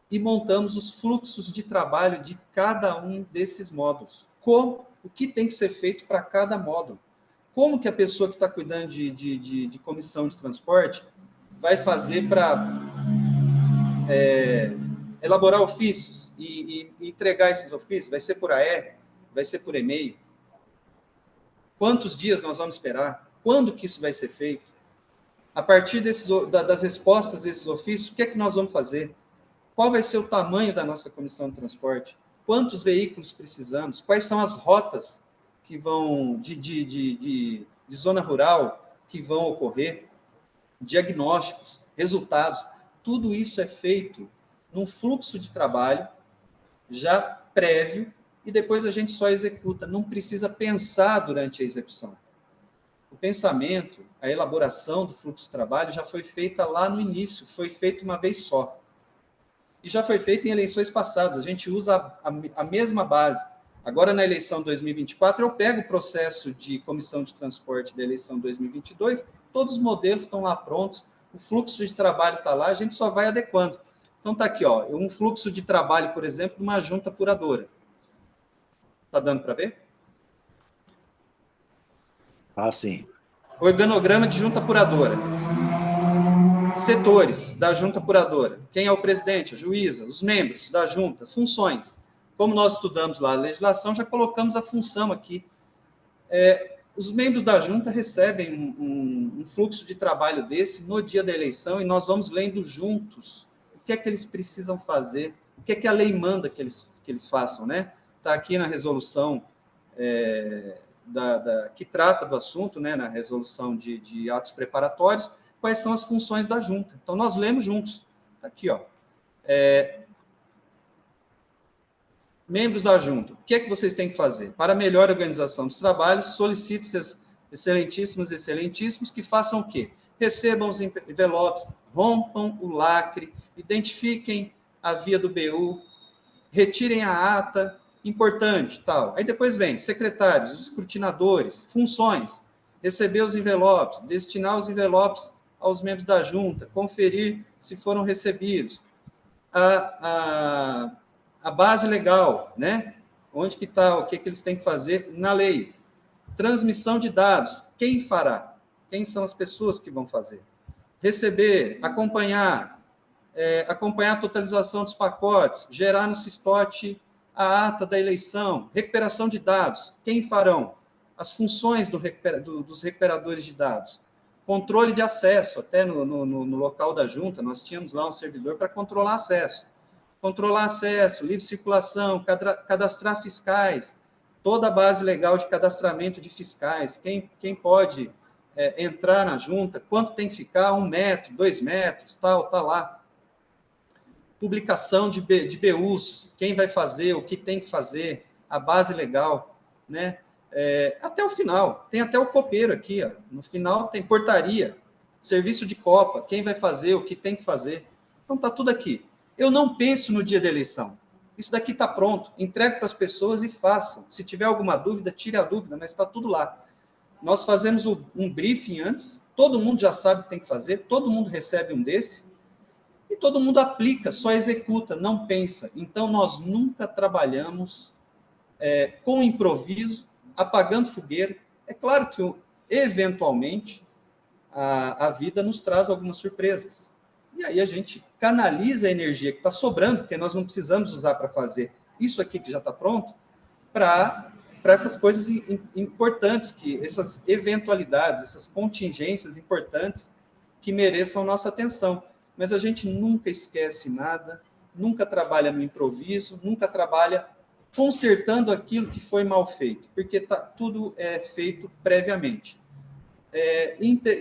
e montamos os fluxos de trabalho de cada um desses módulos. O que tem que ser feito para cada módulo. Como que a pessoa que está cuidando de comissão de transporte vai fazer para elaborar ofícios e entregar esses ofícios? Vai ser por AR? Vai ser por e-mail? Quantos dias nós vamos esperar? Quando que isso vai ser feito? A partir das respostas desses ofícios, o que é que nós vamos fazer? Qual vai ser o tamanho da nossa comissão de transporte? Quantos veículos precisamos? Quais são as rotas que vão de zona rural que vão ocorrer? Diagnósticos, resultados. Tudo isso é feito num fluxo de trabalho já prévio e depois a gente só executa. Não precisa pensar durante a execução. O pensamento, a elaboração do fluxo de trabalho já foi feita lá no início, foi feito uma vez só. E já foi feito em eleições passadas, a gente usa a mesma base. Agora, na eleição 2024, eu pego o processo de comissão de transporte da eleição 2022, todos os modelos estão lá prontos, o fluxo de trabalho está lá, a gente só vai adequando. Então, está aqui, ó, um fluxo de trabalho, por exemplo, de uma junta apuradora. Está dando para ver? Ah, sim. Organograma de junta apuradora. Setores da junta apuradora. Quem é o presidente, a juíza, os membros da junta, funções. Como nós estudamos lá a legislação, já colocamos a função aqui. Os membros da junta recebem um fluxo de trabalho desse no dia da eleição e nós vamos lendo juntos o que é que eles precisam fazer, o que é que a lei manda que eles façam, né? Está aqui na resolução que trata do assunto, né, na resolução de atos preparatórios, quais são as funções da junta. Então, nós lemos juntos. Está aqui, ó. Membros da junta, o que é que vocês têm que fazer? Para a melhor organização dos trabalhos, solicito esses excelentíssimos que façam o quê? Recebam os envelopes, rompam o lacre, identifiquem a via do BU, retirem a ata, importante, tal. Aí depois vem secretários, os escrutinadores, funções, receber os envelopes, destinar os envelopes aos membros da junta, conferir se foram recebidos. A base legal, né? Onde que está, o que eles têm que fazer na lei. Transmissão de dados, quem fará? Quem são as pessoas que vão fazer? Receber, acompanhar a totalização dos pacotes, gerar no Sistote a ata da eleição, recuperação de dados, quem farão? As funções dos recuperadores de dados. Controle de acesso, até no local da junta, nós tínhamos lá um servidor para controlar acesso. Controlar acesso, livre circulação, cadastrar fiscais, toda a base legal de cadastramento de fiscais, quem pode entrar na junta, quanto tem que ficar, 1 metro, 2 metros, tal, tá lá. Publicação de BUs, quem vai fazer, o que tem que fazer, a base legal, né? Até o final, tem até o copeiro aqui, ó. No final tem portaria, serviço de copa, quem vai fazer, o que tem que fazer. Então tá tudo aqui. Eu não penso no dia da eleição. Isso daqui está pronto, entregue para as pessoas e façam. Se tiver alguma dúvida, tire a dúvida, mas está tudo lá. Nós fazemos um briefing antes, todo mundo já sabe o que tem que fazer, todo mundo recebe um desse, e todo mundo aplica, só executa, não pensa. Então, nós nunca trabalhamos com improviso, apagando fogueira. É claro que, eventualmente, a vida nos traz algumas surpresas. E aí a gente canaliza a energia que está sobrando, porque nós não precisamos usar para fazer isso aqui que já está pronto, para essas coisas importantes, essas eventualidades, essas contingências importantes que mereçam nossa atenção. Mas a gente nunca esquece nada, nunca trabalha no improviso, nunca trabalha consertando aquilo que foi mal feito, porque tudo é feito previamente.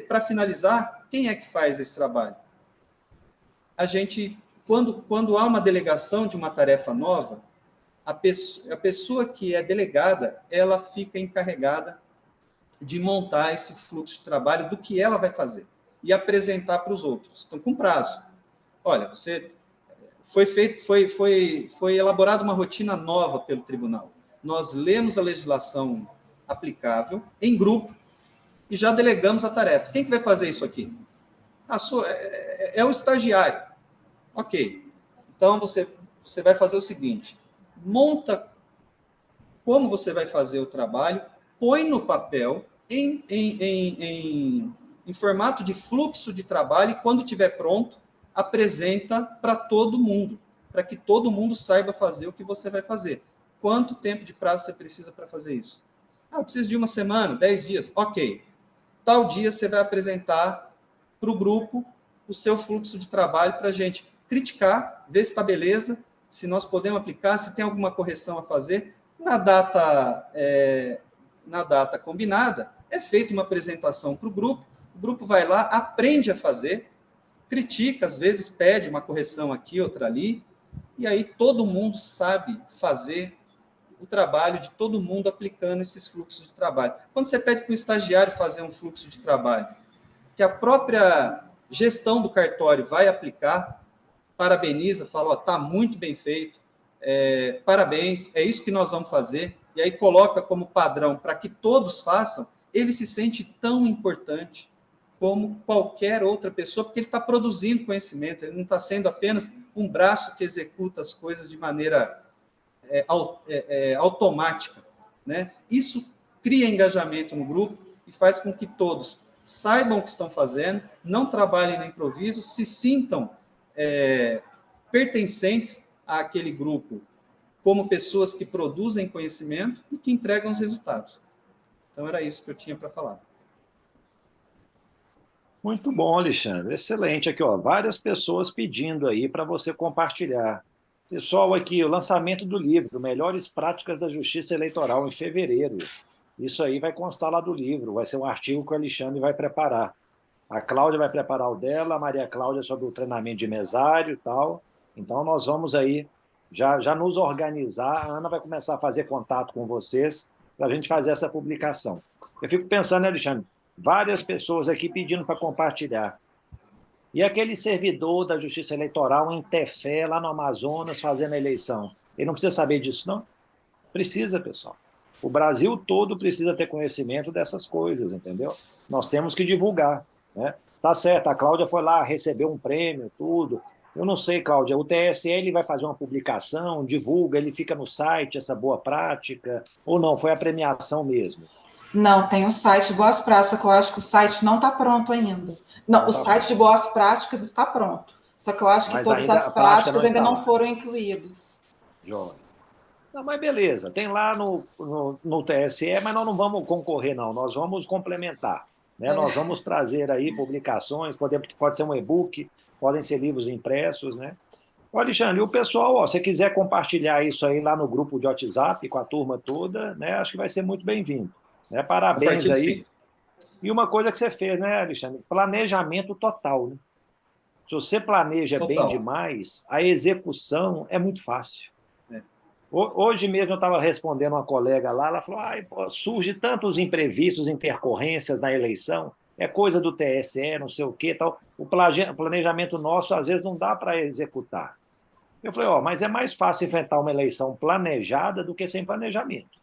Para finalizar, quem é que faz esse trabalho? A gente, quando há uma delegação de uma tarefa nova, a pessoa que é delegada, ela fica encarregada de montar esse fluxo de trabalho do que ela vai fazer e apresentar para os outros. Então, com prazo. Olha, foi elaborada uma rotina nova pelo tribunal. Nós lemos a legislação aplicável em grupo e já delegamos a tarefa. Quem que vai fazer isso aqui? É o estagiário. Ok. Então, você vai fazer o seguinte: monta como você vai fazer o trabalho, põe no papel, em formato de fluxo de trabalho, e quando estiver pronto, apresenta para todo mundo, para que todo mundo saiba fazer o que você vai fazer. Quanto tempo de prazo você precisa para fazer isso? Eu preciso de 1 semana, 10 dias. Ok. Tal dia você vai apresentar para o grupo o seu fluxo de trabalho para a gente criticar, ver se está beleza, se nós podemos aplicar, se tem alguma correção a fazer. Na data combinada, é feita uma apresentação para o grupo vai lá, aprende a fazer, critica, às vezes pede uma correção aqui, outra ali, e aí todo mundo sabe fazer o trabalho de todo mundo aplicando esses fluxos de trabalho. Quando você pede para o estagiário fazer um fluxo de trabalho, que a própria gestão do cartório vai aplicar, parabeniza, fala, está muito bem feito, parabéns, é isso que nós vamos fazer, e aí coloca como padrão para que todos façam, ele se sente tão importante como qualquer outra pessoa, porque ele está produzindo conhecimento, ele não está sendo apenas um braço que executa as coisas de maneira automática, né? Isso cria engajamento no grupo e faz com que todos saibam o que estão fazendo, não trabalhem no improviso, se sintam pertencentes àquele grupo como pessoas que produzem conhecimento e que entregam os resultados. Então, era isso que eu tinha para falar. Muito bom, Alexandre. Excelente. Aqui, ó, várias pessoas pedindo aí para você compartilhar. Pessoal, aqui, o lançamento do livro, Melhores Práticas da Justiça Eleitoral, em fevereiro. Isso aí vai constar lá do livro, vai ser um artigo que o Alexandre vai preparar. A Cláudia vai preparar o dela, a Maria Cláudia sobre o treinamento de mesário e tal. Então, nós vamos aí já nos organizar. A Ana vai começar a fazer contato com vocês para a gente fazer essa publicação. Eu fico pensando, Alexandre, várias pessoas aqui pedindo para compartilhar. E aquele servidor da Justiça Eleitoral em Tefé, lá no Amazonas, fazendo a eleição, ele não precisa saber disso, não? Precisa, pessoal. O Brasil todo precisa ter conhecimento dessas coisas, entendeu? Nós temos que divulgar, né? Tá certo, a Cláudia foi lá, recebeu um prêmio, tudo. Eu não sei, Cláudia, o TSE ele vai fazer uma publicação, divulga, ele fica no site, essa boa prática, ou não, foi a premiação mesmo? Não, tem um site de boas práticas, que eu acho que o site não está pronto ainda. Não, o site de boas práticas está pronto. Só que eu acho que todas as práticas ainda não foram incluídas. Jóia. Não, mas beleza, tem lá no TSE, mas nós não vamos concorrer, não. Nós vamos complementar. Né? Nós vamos trazer aí publicações, pode ser um e-book, podem ser livros impressos, né? Ô, Alexandre, o pessoal, ó, se quiser compartilhar isso aí lá no grupo de WhatsApp com a turma toda, né? Acho que vai ser muito bem-vindo. Né? Parabéns aí. Sim. E uma coisa que você fez, né, Alexandre? Planejamento total, né? Se você planeja bem demais, a execução é muito fácil. Hoje mesmo eu estava respondendo uma colega lá, ela falou, surge tantos imprevistos, intercorrências na eleição, é coisa do TSE, não sei o quê, tal. O planejamento nosso, às vezes, não dá para executar. Eu falei, mas é mais fácil enfrentar uma eleição planejada do que sem planejamento.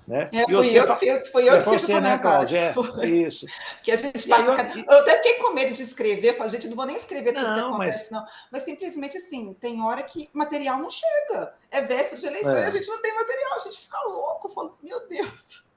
Né? Fui eu que fiz o comentário. Né, isso. Que a gente passa. Eu até fiquei com medo de escrever, falei, gente, não vou nem escrever tudo que acontece, não. Mas simplesmente assim, tem hora que material não chega. É véspera de eleição e a gente não tem material, a gente fica louco. Eu falo, meu Deus.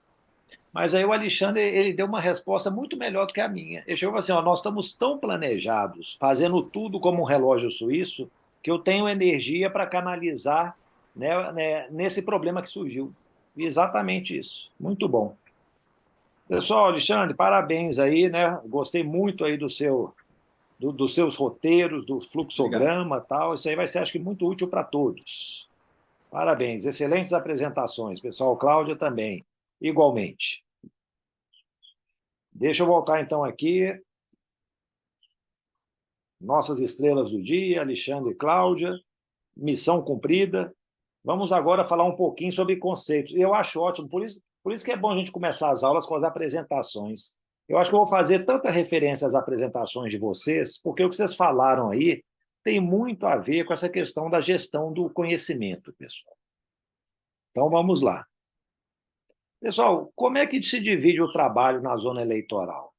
Mas aí o Alexandre ele deu uma resposta muito melhor do que a minha. Ele chegou assim, nós estamos tão planejados, fazendo tudo como um relógio suíço, que eu tenho energia para canalizar, né, nesse problema que surgiu. Exatamente isso. Muito bom. Pessoal, Alexandre, parabéns aí, né? Gostei muito aí dos seus roteiros, do Obrigado. fluxograma e tal. Isso aí vai ser, acho que, muito útil para todos. Parabéns, excelentes apresentações, pessoal. Cláudia também, igualmente. Deixa eu voltar então aqui. Nossas estrelas do dia, Alexandre e Cláudia, missão cumprida. Vamos agora falar um pouquinho sobre conceitos. Eu acho ótimo, por isso que é bom a gente começar as aulas com as apresentações. Eu acho que eu vou fazer tanta referência às apresentações de vocês, porque o que vocês falaram aí tem muito a ver com essa questão da gestão do conhecimento, pessoal. Então, vamos lá. Pessoal, como é que se divide o trabalho na zona eleitoral?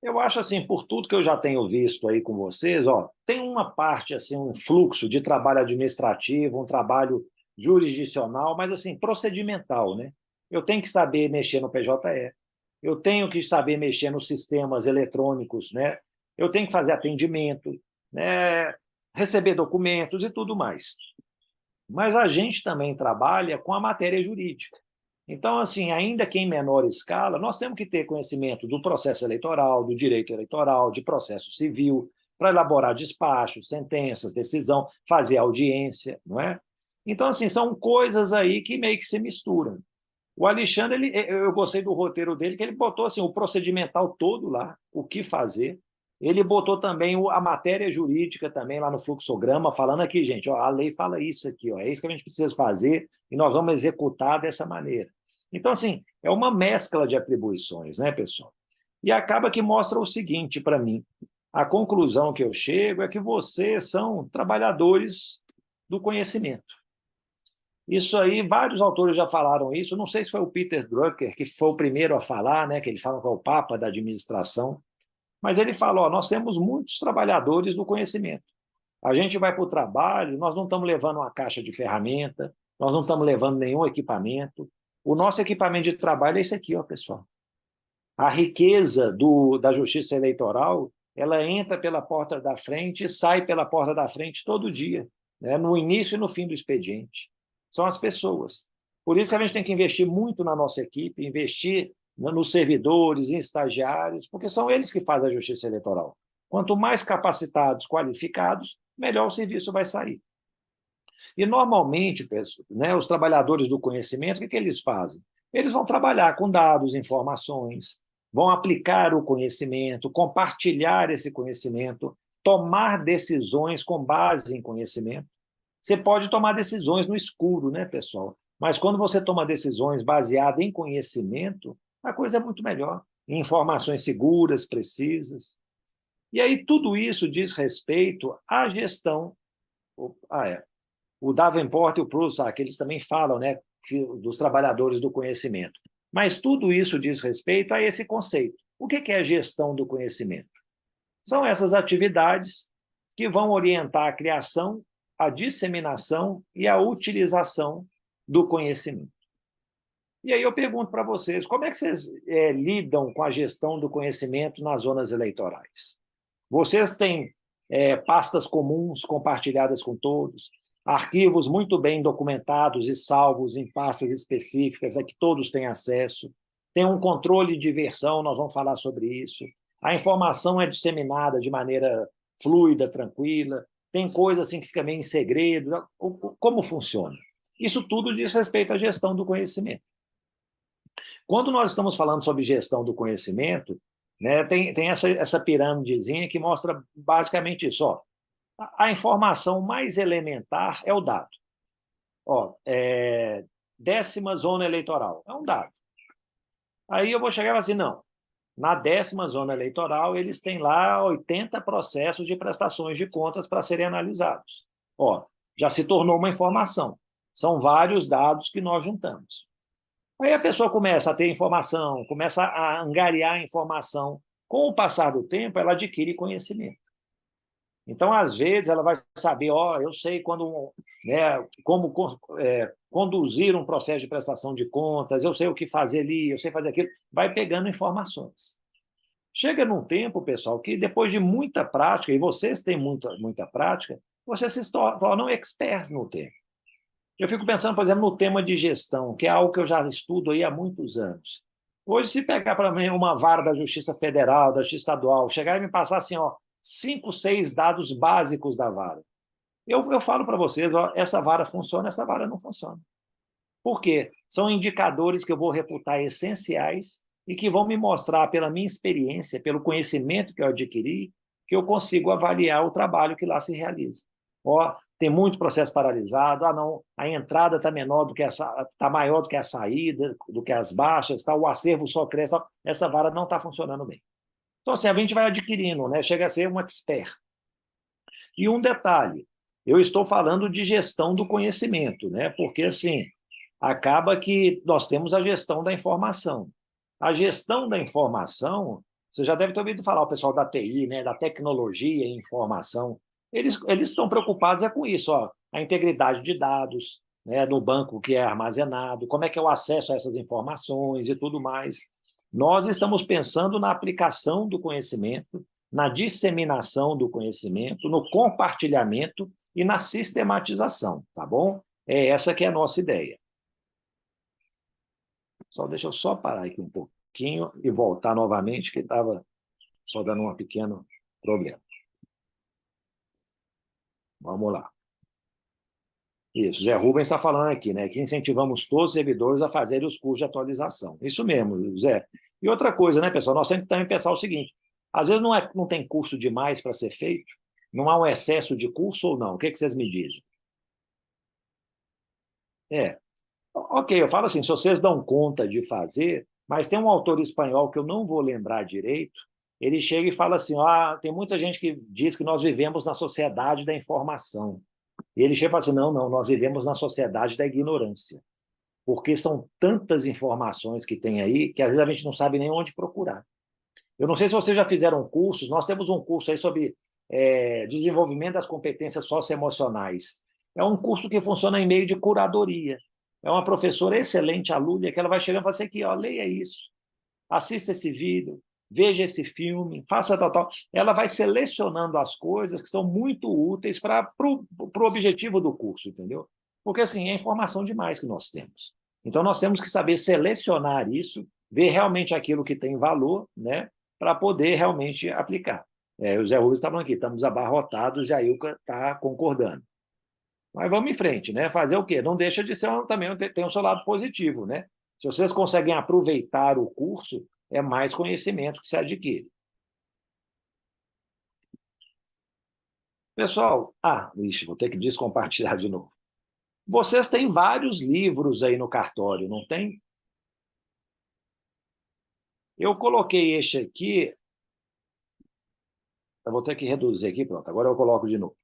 Eu acho assim, por tudo que eu já tenho visto aí com vocês, ó, tem uma parte assim, um fluxo de trabalho administrativo, um trabalho jurisdicional, mas assim, procedimental, né? Eu tenho que saber mexer no PJE, eu tenho que saber mexer nos sistemas eletrônicos, né? Eu tenho que fazer atendimento, né? Receber documentos e tudo mais. Mas a gente também trabalha com a matéria jurídica. Então, assim, ainda que em menor escala, nós temos que ter conhecimento do processo eleitoral, do direito eleitoral, de processo civil, para elaborar despachos, sentenças, decisão, fazer audiência, não é? Então, assim, são coisas aí que meio que se misturam. O Alexandre, eu gostei do roteiro dele, que ele botou assim, o procedimental todo lá, o que fazer. Ele botou também a matéria jurídica também lá no fluxograma, falando aqui, gente, ó, a lei fala isso aqui, ó, é isso que a gente precisa fazer e nós vamos executar dessa maneira. Então, assim, é uma mescla de atribuições, né, pessoal? E acaba que mostra o seguinte para mim, a conclusão que eu chego é que vocês são trabalhadores do conhecimento. Isso aí, vários autores já falaram isso. Não sei se foi o Peter Drucker que foi o primeiro a falar, né, que ele fala que é o papa da administração, mas ele falou: ó, nós temos muitos trabalhadores do conhecimento. A gente vai para o trabalho, nós não estamos levando uma caixa de ferramenta, nós não estamos levando nenhum equipamento. O nosso equipamento de trabalho é esse aqui, ó, pessoal. A riqueza da justiça eleitoral, ela entra pela porta da frente e sai pela porta da frente todo dia, né? No início e no fim do expediente. São as pessoas. Por isso que a gente tem que investir muito na nossa equipe, investir nos servidores, em estagiários, porque são eles que fazem a justiça eleitoral. Quanto mais capacitados, qualificados, melhor o serviço vai sair. E, normalmente, né, os trabalhadores do conhecimento, o que eles fazem? Eles vão trabalhar com dados, informações, vão aplicar o conhecimento, compartilhar esse conhecimento, tomar decisões com base em conhecimento. Você pode tomar decisões no escuro, né, pessoal? Mas quando você toma decisões baseadas em conhecimento, a coisa é muito melhor. Informações seguras, precisas. E aí tudo isso diz respeito à gestão. O Davenport e o Prusak, eles também falam, né, dos trabalhadores do conhecimento. Mas tudo isso diz respeito a esse conceito. O que é a gestão do conhecimento? São essas atividades que vão orientar a criação, a disseminação e a utilização do conhecimento. E aí eu pergunto para vocês, como é que vocês lidam com a gestão do conhecimento nas zonas eleitorais? Vocês têm pastas comuns compartilhadas com todos, arquivos muito bem documentados e salvos em pastas específicas a que todos têm acesso, tem um controle de versão, nós vamos falar sobre isso, a informação é disseminada de maneira fluida, tranquila, tem coisa assim que fica meio em segredo, como funciona? Isso tudo diz respeito à gestão do conhecimento. Quando nós estamos falando sobre gestão do conhecimento, né, tem essa pirâmidezinha que mostra basicamente isso. Ó, a informação mais elementar é o dado. Ó, 10ª zona eleitoral é um dado. Aí eu vou chegar e falar assim, não, na 10ª zona eleitoral eles têm lá 80 processos de prestações de contas para serem analisados. Ó, já se tornou uma informação. São vários dados que nós juntamos. Aí a pessoa começa a ter informação, começa a angariar informação. Com o passar do tempo, ela adquire conhecimento. Então, às vezes, ela vai saber, ó, eu sei quando, né, como conduzir um processo de prestação de contas, eu sei o que fazer ali, eu sei fazer aquilo, vai pegando informações. Chega num tempo, pessoal, que depois de muita prática, e vocês têm muita prática, vocês se tornam experts no tempo. Eu fico pensando, por exemplo, no tema de gestão, que é algo que eu já estudo aí há muitos anos. Hoje, se pegar para mim uma vara da Justiça Federal, da Justiça Estadual, chegar e me passar assim, ó, 5, 6 dados básicos da vara, eu falo para vocês, ó, essa vara funciona, essa vara não funciona. Por quê? São indicadores que eu vou reputar essenciais e que vão me mostrar, pela minha experiência, pelo conhecimento que eu adquiri, que eu consigo avaliar o trabalho que lá se realiza. Ó, tem muito processo paralisado, não, a entrada está menor do que está maior do que a saída, do que as baixas, tá, o acervo só cresce, tá, essa vara não está funcionando bem. Então, assim, a gente vai adquirindo, né? Chega a ser um expert. E um detalhe, eu estou falando de gestão do conhecimento, né? Porque, assim, acaba que nós temos a gestão da informação. A gestão da informação, você já deve ter ouvido falar, o pessoal da TI, né, da tecnologia e informação, eles estão preocupados com isso, ó, a integridade de dados, né, no banco que é armazenado, como é que é o acesso a essas informações e tudo mais. Nós estamos pensando na aplicação do conhecimento, na disseminação do conhecimento, no compartilhamento e na sistematização, tá bom? É essa que é a nossa ideia. Deixa eu só parar aqui um pouquinho e voltar novamente, que estava só dando um pequeno problema. Vamos lá. Isso, Zé Rubens está falando aqui, né? Que incentivamos todos os servidores a fazerem os cursos de atualização. Isso mesmo, Zé. E outra coisa, né, pessoal? Nós sempre também pensar o seguinte: às vezes não tem curso demais para ser feito, não há um excesso de curso ou não? O que vocês me dizem? É, ok, eu falo assim, se vocês dão conta de fazer, mas tem um autor espanhol que eu não vou lembrar direito, ele chega e fala assim, tem muita gente que diz que nós vivemos na sociedade da informação. E ele chega e fala assim, não, nós vivemos na sociedade da ignorância, porque são tantas informações que tem aí que às vezes a gente não sabe nem onde procurar. Eu não sei se vocês já fizeram cursos, nós temos um curso aí sobre desenvolvimento das competências socioemocionais. É um curso que funciona em meio de curadoria. É uma professora excelente, a Lúlia, que ela vai chegando e fala assim, aqui, ó, leia isso, assista esse vídeo, veja esse filme, faça tal. Ela vai selecionando as coisas que são muito úteis para o objetivo do curso, entendeu? Porque, assim, é informação demais que nós temos. Então, nós temos que saber selecionar isso, ver realmente aquilo que tem valor, né, para poder realmente aplicar. O Zé Rubens está falando aqui, estamos abarrotados e a Ilka está concordando. Mas vamos em frente, né? Fazer o quê? Não deixa de ser também tem o seu lado positivo, né? Se vocês conseguem aproveitar o curso, é mais conhecimento que se adquire. Pessoal, vou ter que descompartilhar de novo. Vocês têm vários livros aí no cartório, não tem? Eu coloquei este aqui, eu vou ter que reduzir aqui, pronto, agora eu coloco de novo.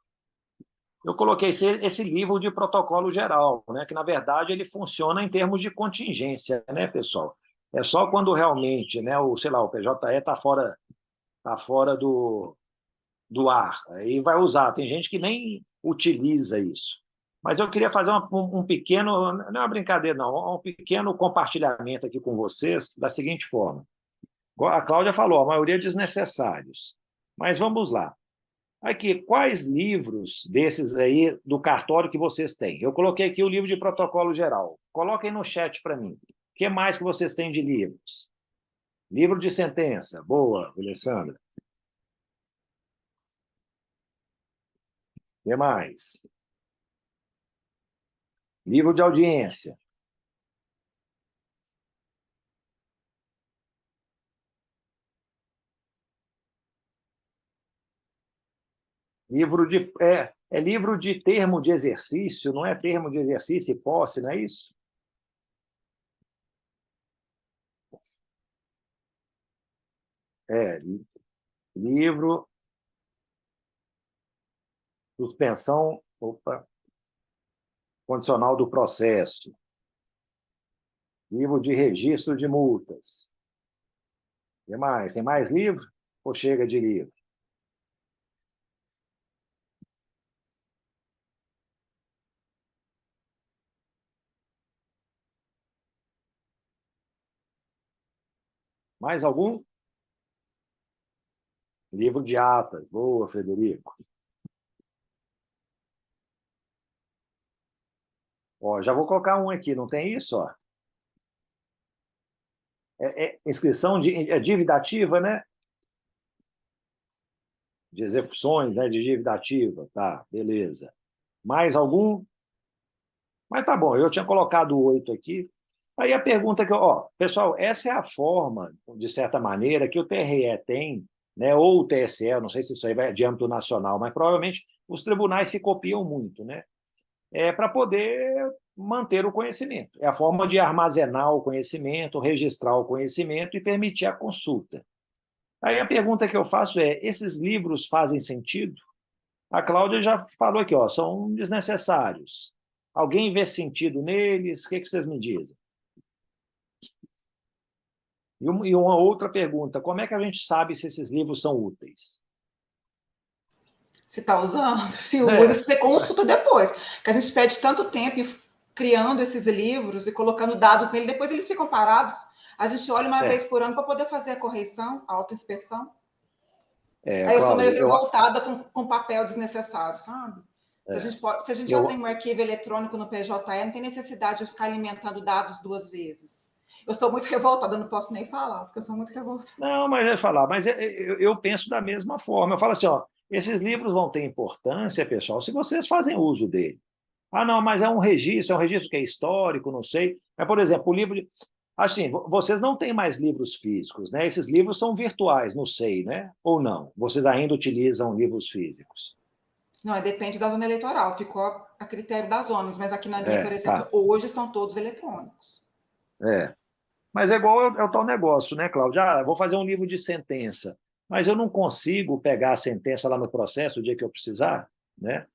Eu coloquei esse livro de protocolo geral, né, que, na verdade, ele funciona em termos de contingência, né, pessoal? É só quando realmente, né, o PJE tá fora do ar, aí vai usar. Tem gente que nem utiliza isso. Mas eu queria fazer um pequeno, não é uma brincadeira, não, um pequeno compartilhamento aqui com vocês da seguinte forma. A Cláudia falou, a maioria desnecessários. Mas vamos lá. Aqui, quais livros desses aí do cartório que vocês têm? Eu coloquei aqui o livro de protocolo geral. Coloquem no chat para mim. O que mais que vocês têm de livros? Livro de sentença. Boa, Alessandra. O que mais? Livro de audiência. Livro de termo de exercício, não é termo de exercício e posse, não é isso? É, livro, suspensão, condicional do processo. Livro de registro de multas. O que mais? Tem mais livro? Ou chega de livro? Mais algum? Livro de atas. Boa, Frederico. Ó, já vou colocar um aqui, não tem isso? Ó. Inscrição de dívida ativa, né? De execuções, né? De dívida ativa. Tá, beleza. Mais algum? Mas tá bom, eu tinha colocado 8 aqui. Aí a pergunta que eu... Ó, pessoal, essa é a forma, de certa maneira, que o TRE tem, né? Ou o TSE, eu não sei se isso aí vai de âmbito nacional, mas provavelmente os tribunais se copiam muito, né? Para poder manter o conhecimento. É a forma de armazenar o conhecimento, registrar o conhecimento e permitir a consulta. Aí a pergunta que eu faço é: esses livros fazem sentido? A Cláudia já falou aqui, ó, são desnecessários. Alguém vê sentido neles? O que vocês me dizem? E uma outra pergunta: como é que a gente sabe se esses livros são úteis? Se está usando, se usa, você consulta depois. Que a gente perde tanto tempo criando esses livros e colocando dados nele, depois eles ficam parados. A gente olha uma vez por ano para poder fazer a correção, a autoinspeção. Aí eu sou meio revoltada com papel desnecessário, sabe? Se a gente já tem um arquivo eletrônico no PJE, não tem necessidade de ficar alimentando dados 2 vezes. Eu sou muito revoltada, não posso nem falar, porque eu sou muito revoltada. Não, mas eu falar, mas eu penso da mesma forma. Eu falo assim, ó, esses livros vão ter importância, pessoal, se vocês fazem uso dele. Ah, não, mas é um registro que é histórico, não sei. Mas, por exemplo, o livro de... Assim, vocês não têm mais livros físicos, né? Esses livros são virtuais, não sei, né? Ou não? Vocês ainda utilizam livros físicos? Não, depende da zona eleitoral, ficou a critério das zonas, mas aqui na minha, por exemplo, tá. hoje são todos eletrônicos. Mas é igual é o tal negócio, né, Cláudia? Ah, vou fazer um livro de sentença, mas eu não consigo pegar a sentença lá no processo o dia que eu precisar, né?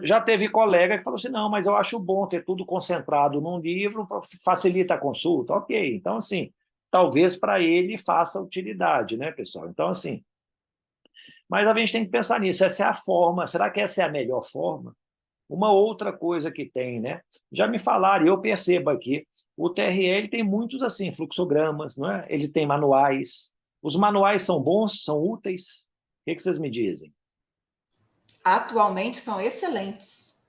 Já teve colega que falou assim, não, mas eu acho bom ter tudo concentrado num livro, facilita a consulta. Ok, então, assim, talvez para ele faça utilidade, né, pessoal? Então, assim, mas a gente tem que pensar nisso, essa é a forma, será que essa é a melhor forma? Uma outra coisa que tem, né? Já me falaram, e eu percebo aqui, o TRE ele tem muitos assim, fluxogramas, não é? Ele tem manuais. Os manuais são bons, são úteis? O que vocês me dizem? Atualmente são excelentes.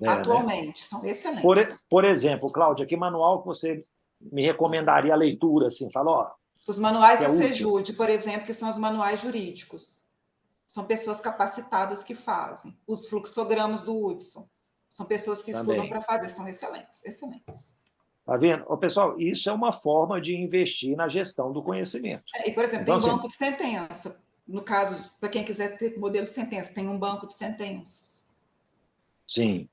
Atualmente Né? são excelentes. Por exemplo, Cláudia, que manual que você me recomendaria a leitura? Assim, fala, ó, os manuais da útil. Sejude, por exemplo, que são os manuais jurídicos. São pessoas capacitadas que fazem. Os fluxogramas do Hudson. São pessoas que estudam para fazer, são excelentes, excelentes. Tá vendo? Ô, pessoal, isso é uma forma de investir na gestão do conhecimento. E, por exemplo, então, tem banco de sentença. No caso, para quem quiser ter modelo de sentença, tem um banco de sentenças. Sim,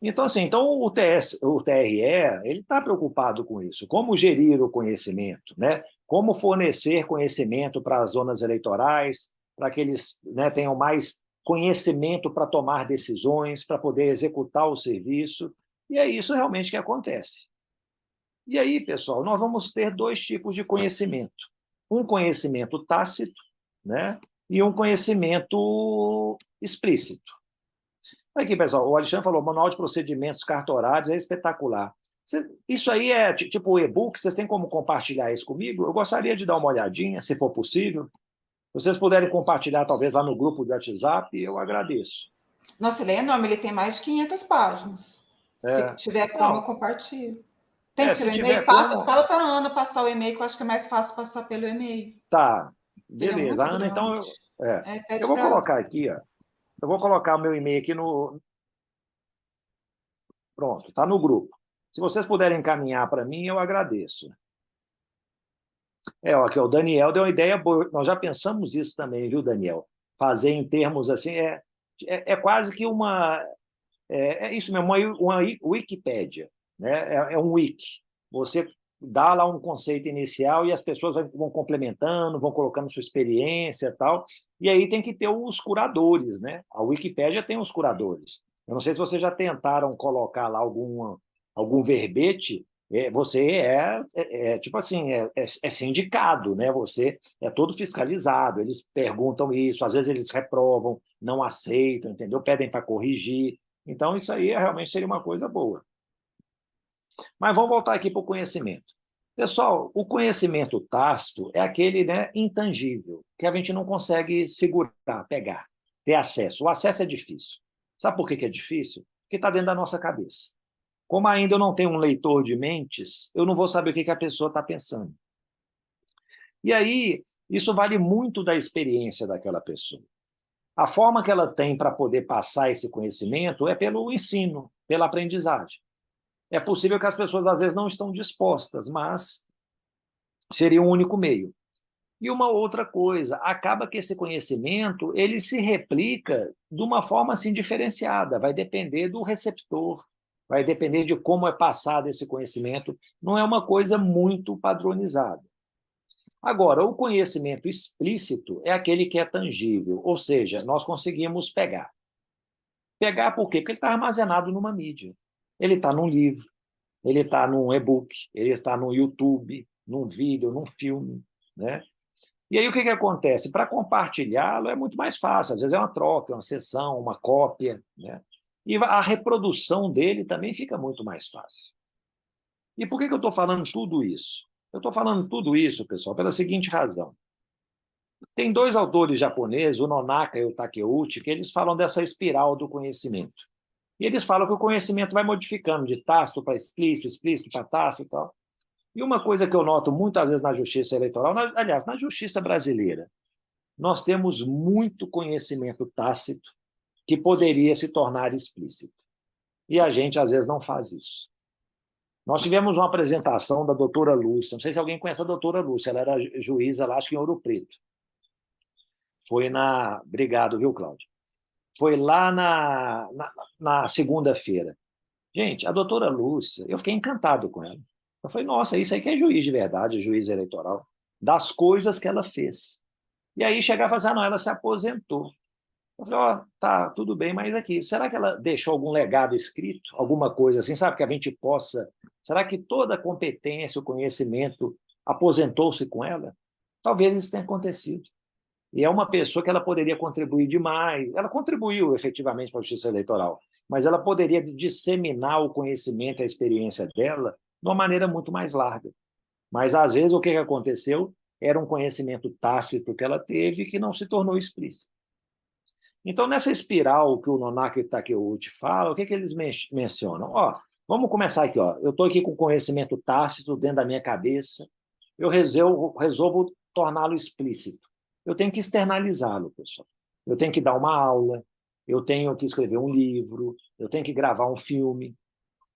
Então, assim, então o TRE ele está preocupado com isso. Como gerir o conhecimento, né? Como fornecer conhecimento para as zonas eleitorais, para que eles, né, tenham mais conhecimento para tomar decisões, para poder executar o serviço. E é isso realmente que acontece. E aí, pessoal, nós vamos ter 2 tipos de conhecimento. Um conhecimento tácito, né? E um conhecimento explícito. Aqui, pessoal, o Alexandre falou, manual de procedimentos cartorários é espetacular. Isso aí é tipo e-book, vocês têm como compartilhar isso comigo? Eu gostaria de dar uma olhadinha, se for possível. Se vocês puderem compartilhar, talvez, lá no grupo do WhatsApp, eu agradeço. Nossa, ele é enorme, ele tem mais de 500 páginas. Se tiver como, eu compartilho. Tem seu e-mail? Fala para a Ana passar o e-mail, que eu acho que é mais fácil passar pelo e-mail. Tá, beleza. Ana, então, eu vou colocar aqui, ó. Eu vou colocar o meu e-mail aqui no... Pronto, está no grupo. Se vocês puderem encaminhar para mim, eu agradeço. Aqui, o Daniel deu uma ideia boa. Nós já pensamos isso também, viu, Daniel? Fazer em termos assim, quase que uma... É isso mesmo, uma Wikipédia, né? É um wiki. Você dá lá um conceito inicial e as pessoas vão complementando, vão colocando sua experiência e tal. E aí tem que ter os curadores, né? A Wikipédia tem os curadores. Eu não sei se vocês já tentaram colocar lá algum verbete. Você tipo assim, é sindicado, né? Você é todo fiscalizado. Eles perguntam isso, às vezes eles reprovam, não aceitam, entendeu? Pedem para corrigir. Então, isso aí realmente seria uma coisa boa. Mas vamos voltar aqui para o conhecimento. Pessoal, o conhecimento tácito é aquele, né, intangível, que a gente não consegue segurar, pegar, ter acesso. O acesso é difícil. Sabe por que é difícil? Porque está dentro da nossa cabeça. Como ainda eu não tenho um leitor de mentes, eu não vou saber o que a pessoa está pensando. E aí, isso vale muito da experiência daquela pessoa. A forma que ela tem para poder passar esse conhecimento é pelo ensino, pela aprendizagem. É possível que as pessoas, às vezes, não estão dispostas, mas seria o único meio. E uma outra coisa, acaba que esse conhecimento ele se replica de uma forma assim diferenciada, vai depender do receptor, vai depender de como é passado esse conhecimento, não é uma coisa muito padronizada. Agora, o conhecimento explícito é aquele que é tangível, ou seja, nós conseguimos pegar. Pegar por quê? Porque ele está armazenado numa mídia. Ele está num livro, ele está num e-book, ele está no YouTube, num vídeo, num filme, né? E aí o que acontece? Para compartilhá-lo é muito mais fácil, às vezes é uma troca, uma sessão, uma cópia, né? E a reprodução dele também fica muito mais fácil. E por que eu estou falando tudo isso? Eu estou falando tudo isso, pessoal, pela seguinte razão. Tem dois autores japoneses, o Nonaka e o Takeuchi, que eles falam dessa espiral do conhecimento. E eles falam que o conhecimento vai modificando de tácito para explícito, explícito para tácito e tal. E uma coisa que eu noto muitas vezes na justiça eleitoral, aliás, na justiça brasileira, nós temos muito conhecimento tácito que poderia se tornar explícito. E a gente, às vezes, não faz isso. Nós tivemos uma apresentação da doutora Lúcia, não sei se alguém conhece a doutora Lúcia, ela era juíza lá, acho que em Ouro Preto. Foi na... Obrigado, viu, Cláudio? Foi lá na segunda-feira. Gente, a doutora Lúcia, eu fiquei encantado com ela. Eu falei, nossa, isso aí que é juiz de verdade, juiz eleitoral, das coisas que ela fez. E aí chegava e falava assim, ah, não, ela se aposentou. Eu falei, ó, tá, tudo bem, mas aqui, será que ela deixou algum legado escrito? Alguma coisa assim, sabe, que a gente possa... Será que toda a competência, o conhecimento aposentou-se com ela? Talvez isso tenha acontecido. E é uma pessoa que ela poderia contribuir demais. Ela contribuiu efetivamente para a justiça eleitoral, mas ela poderia disseminar o conhecimento, a experiência dela de uma maneira muito mais larga. Mas, às vezes, o que aconteceu era um conhecimento tácito que ela teve que não se tornou explícito. Então, nessa espiral que o Nonaka e o Takeuchi falam, o que eles mencionam? Ó, vamos começar aqui. Ó. Eu estou aqui com conhecimento tácito dentro da minha cabeça, eu resolvo torná-lo explícito. Eu tenho que externalizá-lo, pessoal. Eu tenho que dar uma aula, eu tenho que escrever um livro, eu tenho que gravar um filme.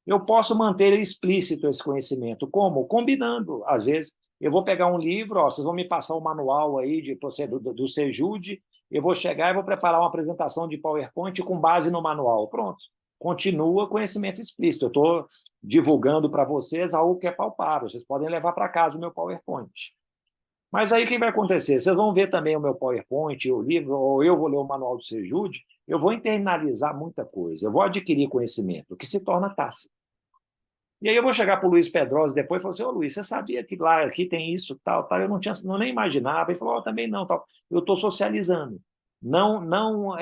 Eu posso manter explícito esse conhecimento. Como? Combinando. Às vezes, eu vou pegar um livro, ó, vocês vão me passar o manual aí do Sejude, eu vou chegar e vou preparar uma apresentação de PowerPoint com base no manual. Pronto. Continua conhecimento explícito. Eu estou divulgando para vocês algo que é palpável. Vocês podem levar para casa o meu PowerPoint. Mas aí o que vai acontecer? Vocês vão ver também o meu PowerPoint, o livro, ou eu vou ler o manual do Sejude, eu vou internalizar muita coisa, eu vou adquirir conhecimento, que se torna tácito. E aí eu vou chegar para o Luiz Pedrosa depois e falar assim, ô Luiz, você sabia que lá aqui tem isso, tal, tal? Eu não nem imaginava. Ele falou, também não, tal. Eu estou socializando. Não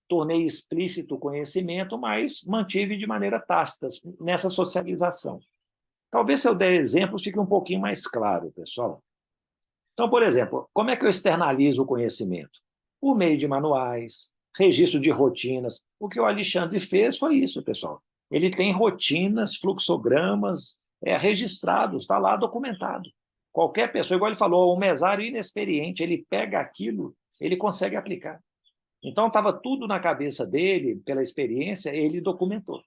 tornei explícito o conhecimento, mas mantive de maneira tácita nessa socialização. Talvez se eu der exemplos fique um pouquinho mais claro, pessoal. Então, por exemplo, como é que eu externalizo o conhecimento? Por meio de manuais, registro de rotinas. O que o Alexandre fez foi isso, pessoal. Ele tem rotinas, fluxogramas registrados, está lá documentado. Qualquer pessoa, igual ele falou, um mesário inexperiente, ele pega aquilo, ele consegue aplicar. Então, estava tudo na cabeça dele, pela experiência, ele documentou.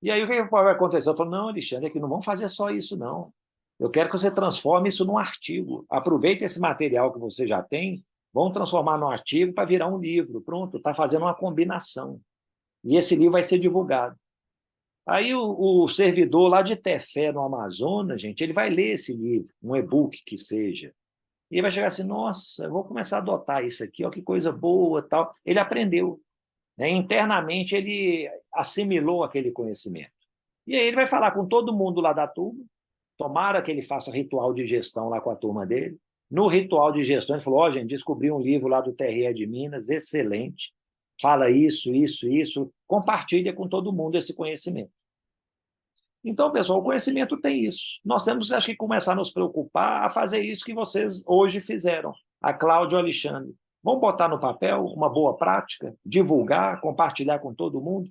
E aí, o que vai acontecer? Eu falo, não, Alexandre, é que não vamos fazer só isso, não. Eu quero que você transforme isso num artigo. Aproveite esse material que você já tem, vamos transformar num artigo para virar um livro. Pronto, está fazendo uma combinação. E esse livro vai ser divulgado. Aí o servidor lá de Tefé, no Amazonas, gente, ele vai ler esse livro, um e-book que seja, e ele vai chegar assim, nossa, eu vou começar a adotar isso aqui, ó, que coisa boa, tal. Ele aprendeu. Né? Internamente, ele assimilou aquele conhecimento. E aí ele vai falar com todo mundo lá da turma, tomara que ele faça ritual de gestão lá com a turma dele. No ritual de gestão, ele falou, ó, gente, descobri um livro lá do TRE de Minas, excelente, fala isso, isso, isso, compartilha com todo mundo esse conhecimento. Então, pessoal, o conhecimento tem isso. Nós temos, acho que, começar a nos preocupar a fazer isso que vocês hoje fizeram, a Cláudia e o Alexandre. Vamos botar no papel uma boa prática, divulgar, compartilhar com todo mundo,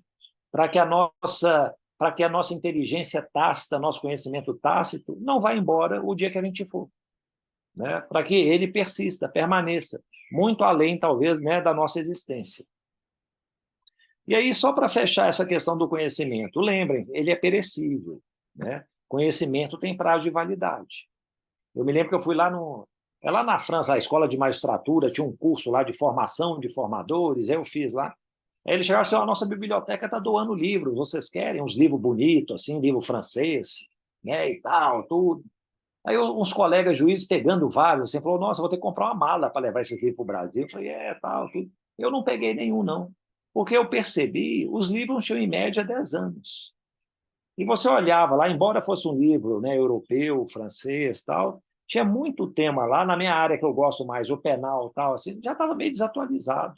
para que a nossa para que a nossa inteligência tácita, nosso conhecimento tácito, não vá embora o dia que a gente for, né? Para que ele persista, permaneça, muito além, talvez, né, da nossa existência. E aí, só para fechar essa questão do conhecimento, lembrem, ele é perecível, né? Conhecimento tem prazo de validade. Eu me lembro que eu fui lá lá na França, a escola de magistratura, tinha um curso lá de formação de formadores, eu fiz lá. Aí ele chegou assim, a nossa biblioteca está doando livros, vocês querem uns livros bonitos, assim, livro francês, né, e tal, tudo. Aí uns colegas juízes pegando vários, assim, falou, nossa, vou ter que comprar uma mala para levar esse livro para o Brasil. Eu falei, tal, tudo. Eu não peguei nenhum, não, porque eu percebi, os livros tinham em média 10 anos. E você olhava lá, embora fosse um livro, né, europeu, francês, tal, tinha muito tema lá, na minha área que eu gosto mais, o penal, tal, assim, já estava meio desatualizado.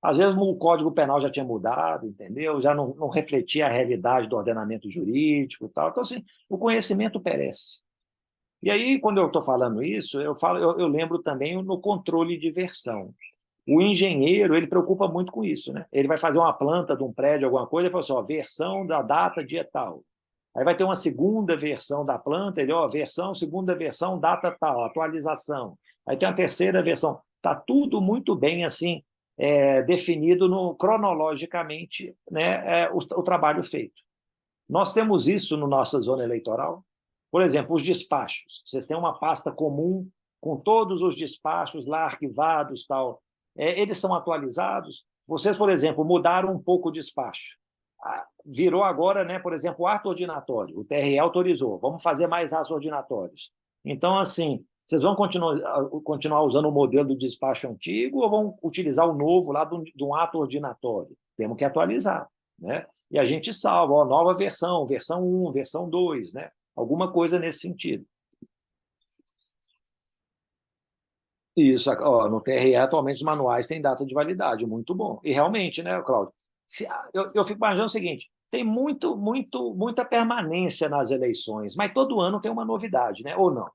Às vezes o Código Penal já tinha mudado, entendeu? Já não refletia a realidade do ordenamento jurídico, tal. Então, assim, o conhecimento perece. E aí, quando eu estou falando isso, eu lembro também no controle de versão. O engenheiro, ele preocupa muito com isso, né? Ele vai fazer uma planta de um prédio, alguma coisa, ele fala assim, ó, versão da data dia tal. Aí vai ter uma segunda versão da planta, ele, ó, segunda versão, data tal, atualização. Aí tem a terceira versão. Está tudo muito bem, assim, definido cronologicamente, né, o trabalho feito. Nós temos isso na nossa zona eleitoral. Por exemplo, os despachos. Vocês têm uma pasta comum com todos os despachos lá arquivados, tal. Eles são atualizados. Vocês, por exemplo, mudaram um pouco o despacho. Virou agora, né, por exemplo, o ato ordinatório. O TRE autorizou. Vamos fazer mais atos ordinatórios. Então, assim, vocês vão continuar usando o modelo do despacho antigo ou vão utilizar o novo lá de um ato ordinatório? Temos que atualizar, né? E a gente salva, ó, nova versão, versão 1, versão 2, né? Alguma coisa nesse sentido. Isso, ó, no TRE, atualmente, os manuais têm data de validade, muito bom. E realmente, né, Cláudio? Eu fico imaginando o seguinte: tem muita permanência nas eleições, mas todo ano tem uma novidade, né? Ou não?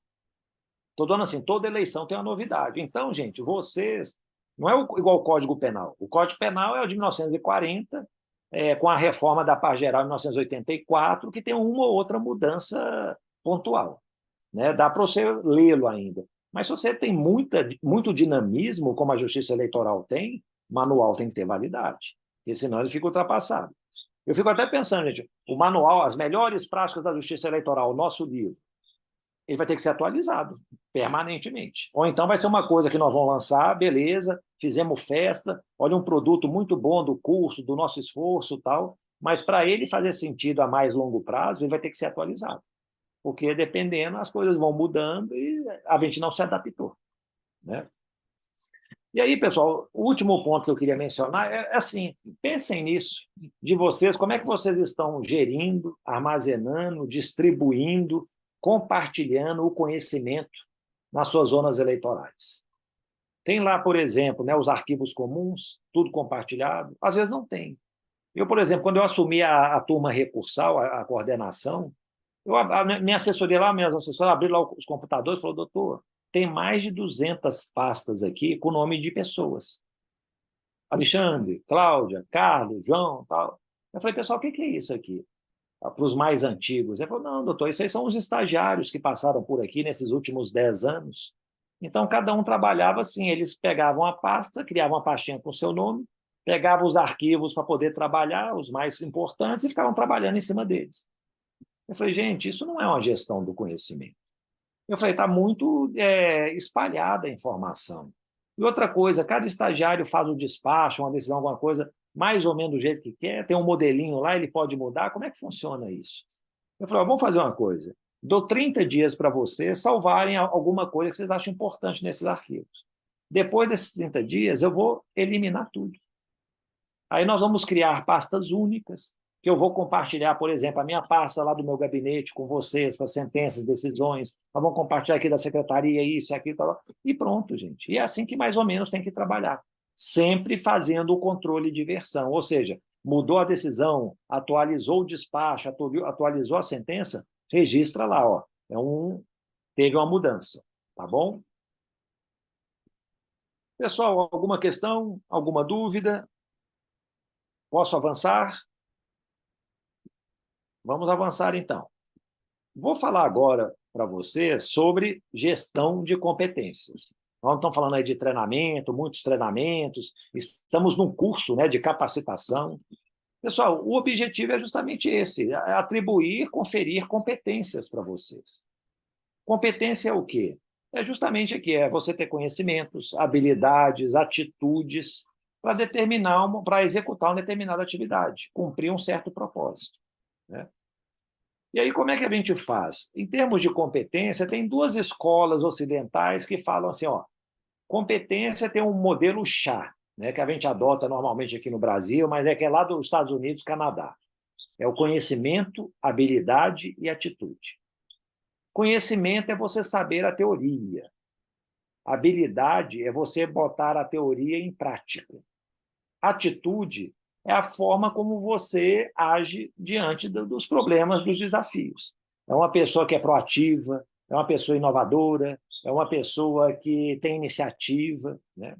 Todo ano, assim, toda eleição tem uma novidade. Então, gente, vocês. Não é igual o Código Penal. O Código Penal é o de 1940, com a reforma da Paz Geral em 1984, que tem uma ou outra mudança pontual, né? Dá para você lê-lo ainda. Mas se você tem muito dinamismo, como a Justiça Eleitoral tem, o manual tem que ter validade, porque senão ele fica ultrapassado. Eu fico até pensando, gente, o manual, as melhores práticas da Justiça Eleitoral, o nosso livro, ele vai ter que ser atualizado permanentemente. Ou então vai ser uma coisa que nós vamos lançar, beleza, fizemos festa, olha um produto muito bom do curso, do nosso esforço, tal, mas para ele fazer sentido a mais longo prazo, ele vai ter que ser atualizado. Porque dependendo, as coisas vão mudando e a gente não se adaptou, né? E aí, pessoal, o último ponto que eu queria mencionar é assim, pensem nisso, de vocês, como é que vocês estão gerindo, armazenando, distribuindo, compartilhando o conhecimento nas suas zonas eleitorais. Tem lá, por exemplo, né, os arquivos comuns, tudo compartilhado? Às vezes não tem. Eu, por exemplo, quando eu assumi a turma recursal, a coordenação, minha assessoria lá, meus assessores abriram lá os computadores e falaram, doutor, tem mais de 200 pastas aqui com nome de pessoas. Alexandre, Cláudia, Carlos, João, tal. Eu falei, pessoal, o que é isso aqui? Para os mais antigos. Ele falou, não, doutor, isso aí são os estagiários que passaram por aqui nesses últimos 10 anos. Então, cada um trabalhava assim, eles pegavam a pasta, criavam uma pastinha com o seu nome, pegavam os arquivos para poder trabalhar, os mais importantes, e ficavam trabalhando em cima deles. Eu falei, gente, isso não é uma gestão do conhecimento. Eu falei, está muito espalhada a informação. E outra coisa, cada estagiário faz o despacho, uma decisão, alguma coisa, mais ou menos do jeito que quer, tem um modelinho lá, ele pode mudar. Como é que funciona isso? Eu falei, vamos fazer uma coisa. Dou 30 dias para vocês salvarem alguma coisa que vocês acham importante nesses arquivos. Depois desses 30 dias, eu vou eliminar tudo. Aí nós vamos criar pastas únicas, que eu vou compartilhar, por exemplo, a minha pasta lá do meu gabinete com vocês, para sentenças, decisões, nós vamos compartilhar aqui da secretaria, isso, aquilo, tal, e pronto, gente. E é assim que mais ou menos tem que trabalhar, sempre fazendo o controle de versão, ou seja, mudou a decisão, atualizou o despacho, atualizou a sentença, registra lá, ó, teve uma mudança, tá bom? Pessoal, alguma questão, alguma dúvida? Posso avançar? Vamos avançar, então. Vou falar agora para você sobre gestão de competências. Nós estamos falando aí de treinamento, muitos treinamentos, estamos num curso, né, de capacitação. Pessoal, o objetivo é justamente esse, é atribuir, conferir competências para vocês. Competência é o quê? É justamente aqui, é você ter conhecimentos, habilidades, atitudes para executar uma determinada atividade, cumprir um certo propósito, né? E aí, como é que a gente faz? Em termos de competência, tem duas escolas ocidentais que falam assim, ó, competência tem um modelo chá, né, que a gente adota normalmente aqui no Brasil, mas é que é lá dos Estados Unidos, Canadá. É o conhecimento, habilidade e atitude. Conhecimento é você saber a teoria. Habilidade é você botar a teoria em prática. Atitude é a forma como você age diante dos problemas, dos desafios. É uma pessoa que é proativa, é uma pessoa inovadora, é uma pessoa que tem iniciativa, né?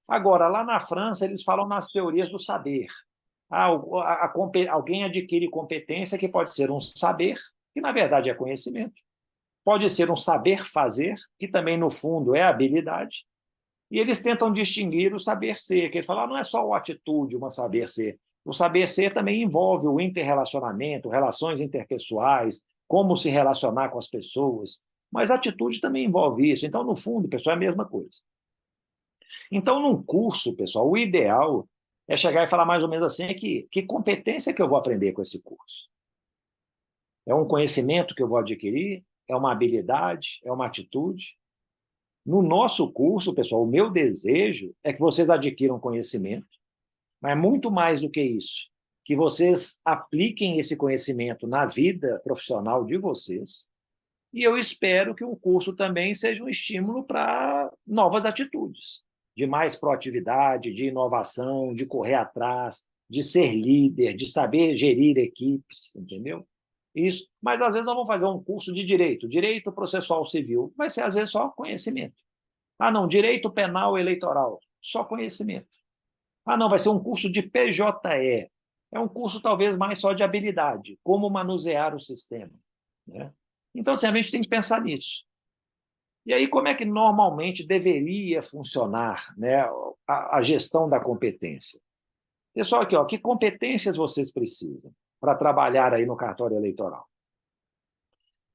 Agora, lá na França, eles falam nas teorias do saber. Alguém adquire competência que pode ser um saber, que na verdade é conhecimento, pode ser um saber fazer, que também no fundo é habilidade, e eles tentam distinguir o saber ser, que eles falam, não é só a atitude, uma saber ser. O saber ser também envolve o interrelacionamento, relações interpessoais, como se relacionar com as pessoas, mas a atitude também envolve isso. Então, no fundo, pessoal, é a mesma coisa. Então, num curso, pessoal, o ideal é chegar e falar mais ou menos assim, que competência que eu vou aprender com esse curso? É um conhecimento que eu vou adquirir? É uma habilidade? É uma atitude? No nosso curso, pessoal, o meu desejo é que vocês adquiram conhecimento, mas muito mais do que isso, que vocês apliquem esse conhecimento na vida profissional de vocês, e eu espero que o curso também seja um estímulo para novas atitudes, de mais proatividade, de inovação, de correr atrás, de ser líder, de saber gerir equipes, entendeu? Isso, mas às vezes nós vamos fazer um curso de direito processual civil, vai ser às vezes só conhecimento. Ah, não, direito penal eleitoral, só conhecimento. Ah, não, vai ser um curso de PJE. É um curso talvez mais só de habilidade, como manusear o sistema, né? Então, assim, a gente tem que pensar nisso. E aí, como é que normalmente deveria funcionar, né, a gestão da competência? Pessoal, aqui, ó, que competências vocês precisam para trabalhar aí no cartório eleitoral?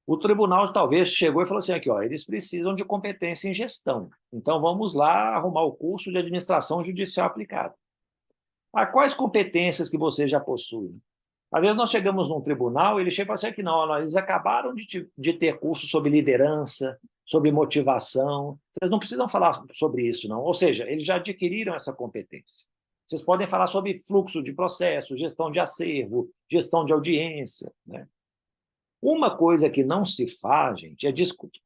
O tribunal talvez chegou e falou assim, aqui, ó, eles precisam de competência em gestão. Então, vamos lá arrumar o curso de administração judicial aplicada. Quais competências que você já possui? Às vezes nós chegamos num tribunal e ele chega e fala assim que não, eles acabaram de ter curso sobre liderança, sobre motivação. Vocês não precisam falar sobre isso, não. Ou seja, eles já adquiriram essa competência. Vocês podem falar sobre fluxo de processo, gestão de acervo, gestão de audiência, né? Uma coisa que não se faz, gente, é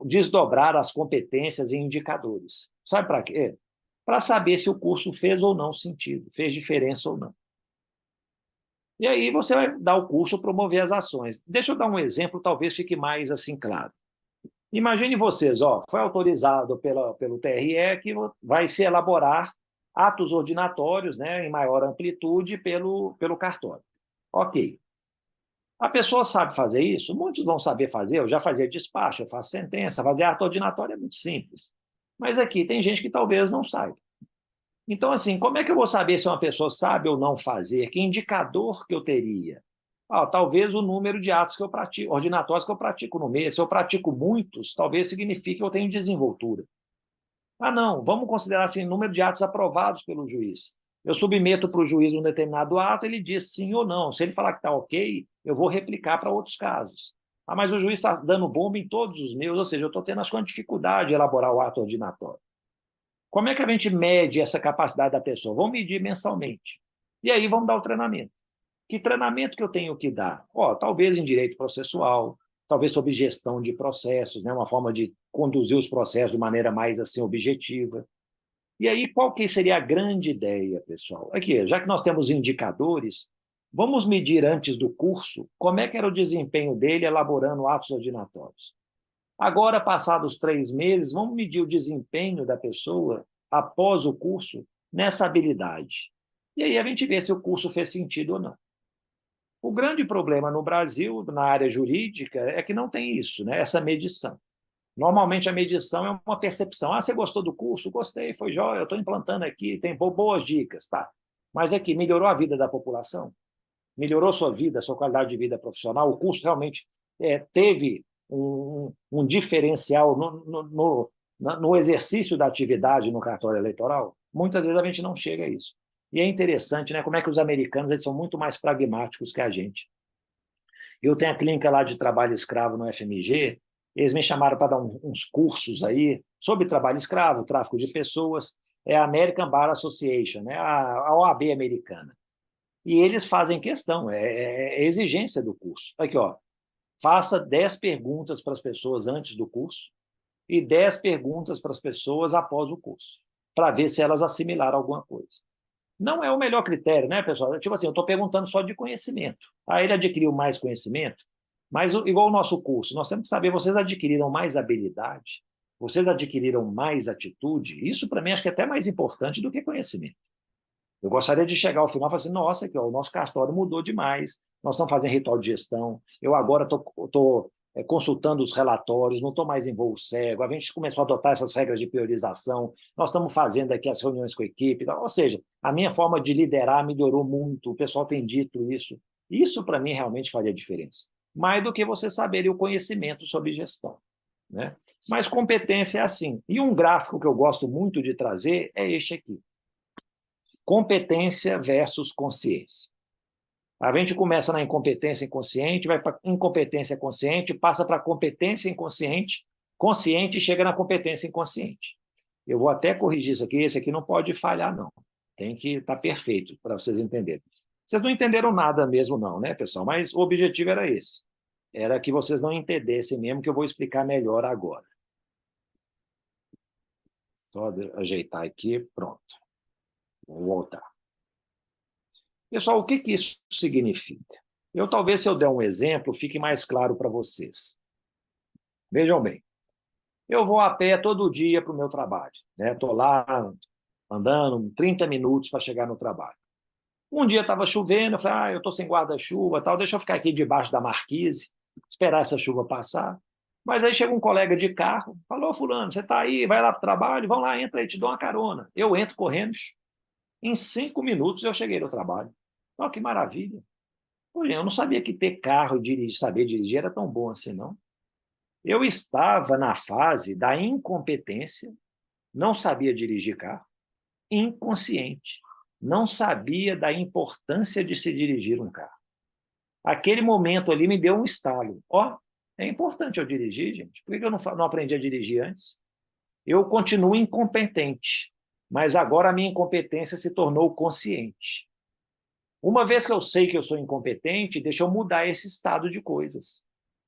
desdobrar as competências em indicadores. Sabe para quê? Para saber se o curso fez ou não sentido, fez diferença ou não. E aí você vai dar o curso, promover as ações. Deixa eu dar um exemplo, talvez fique mais assim claro. Imagine vocês, ó, foi autorizado pelo TRE que vai se elaborar atos ordinatórios, né, em maior amplitude pelo cartório. Ok. A pessoa sabe fazer isso? Muitos vão saber fazer, eu já fazia despacho, eu faço sentença, fazer ato ordinatório é muito simples. Mas aqui tem gente que talvez não saiba. Então, assim, como é que eu vou saber se uma pessoa sabe ou não fazer? Que indicador que eu teria? Talvez o número de atos que eu pratico, ordinatórios que eu pratico no mês. Se eu pratico muitos, talvez signifique que eu tenho desenvoltura. Não, vamos considerar assim, número de atos aprovados pelo juiz. Eu submeto para o juiz um determinado ato, ele diz sim ou não. Se ele falar que está ok, eu vou replicar para outros casos. Mas o juiz está dando bomba em todos os meus, ou seja, eu estou tendo acho, uma dificuldade de elaborar o ato ordinatório. Como é que a gente mede essa capacidade da pessoa? Vamos medir mensalmente. E aí vamos dar o treinamento. Que treinamento que eu tenho que dar? Talvez em direito processual, talvez sobre gestão de processos, né? Uma forma de conduzir os processos de maneira mais assim, objetiva. E aí, qual que seria a grande ideia, pessoal? Aqui, já que nós temos indicadores, vamos medir antes do curso como é que era o desempenho dele elaborando atos ordinatórios. Agora, passados 3 meses, vamos medir o desempenho da pessoa após o curso nessa habilidade. E aí a gente vê se o curso fez sentido ou não. O grande problema no Brasil, na área jurídica, é que não tem isso, né? Essa medição. Normalmente, a medição é uma percepção. Ah, você gostou do curso? Gostei, foi jóia, eu estou implantando aqui, tem boas dicas, tá? Mas é que melhorou a vida da população? Melhorou sua vida, sua qualidade de vida profissional? O curso realmente teve um diferencial no exercício da atividade no cartório eleitoral? Muitas vezes a gente não chega a isso. E é interessante, né, como é que os americanos eles são muito mais pragmáticos que a gente. Eu tenho a clínica lá de trabalho escravo no FMG, eles me chamaram para dar uns cursos aí sobre trabalho escravo, tráfico de pessoas, é a American Bar Association, né, a OAB americana. E eles fazem questão, é exigência do curso. Aqui, ó, faça 10 perguntas para as pessoas antes do curso e 10 perguntas para as pessoas após o curso, para ver se elas assimilaram alguma coisa. Não é o melhor critério, né, pessoal? Tipo assim, eu estou perguntando só de conhecimento. Ah, ele adquiriu mais conhecimento, mas igual o nosso curso, nós temos que saber, vocês adquiriram mais habilidade, vocês adquiriram mais atitude, isso para mim acho que é até mais importante do que conhecimento. Eu gostaria de chegar ao final e falar assim, nossa, aqui, ó, o nosso cartório mudou demais, nós estamos fazendo ritual de gestão, eu agora estou consultando os relatórios, não estou mais em voo cego, a gente começou a adotar essas regras de priorização, nós estamos fazendo aqui as reuniões com a equipe, ou seja, a minha forma de liderar melhorou muito, o pessoal tem dito isso. Isso, para mim, realmente faria diferença. Mais do que você saber o conhecimento sobre gestão, né? Mas competência é assim. E um gráfico que eu gosto muito de trazer é este aqui. Competência versus consciência. A gente começa na incompetência inconsciente, vai para incompetência consciente, passa para competência inconsciente, consciente e chega na competência inconsciente. Eu vou até corrigir isso aqui, esse aqui não pode falhar, não. Tem que estar perfeito para vocês entenderem. Vocês não entenderam nada mesmo, não, né, pessoal? Mas o objetivo era esse. Era que vocês não entendessem mesmo, que eu vou explicar melhor agora. Só ajeitar aqui, pronto. Vou voltar. Pessoal, o que isso significa? Talvez, se eu der um exemplo, fique mais claro para vocês. Vejam bem, eu vou a pé todo dia para o meu trabalho, né? Estou lá andando 30 minutos para chegar no trabalho. Um dia estava chovendo, eu falei, eu estou sem guarda-chuva, tal, deixa eu ficar aqui debaixo da marquise, esperar essa chuva passar. Mas aí chega um colega de carro, falou, fulano, você está aí, vai lá para o trabalho, vamos lá, entra aí, te dou uma carona. Eu entro correndo, em 5 minutos eu cheguei no trabalho. Olha que maravilha. Pô, eu não sabia que ter carro e saber dirigir era tão bom assim, não. Eu estava na fase da incompetência, não sabia dirigir carro, inconsciente, não sabia da importância de se dirigir um carro. Aquele momento ali me deu um estalo. É importante eu dirigir, gente. Por que eu não aprendi a dirigir antes? Eu continuo incompetente, mas agora a minha incompetência se tornou consciente. Uma vez que eu sei que eu sou incompetente, deixa eu mudar esse estado de coisas.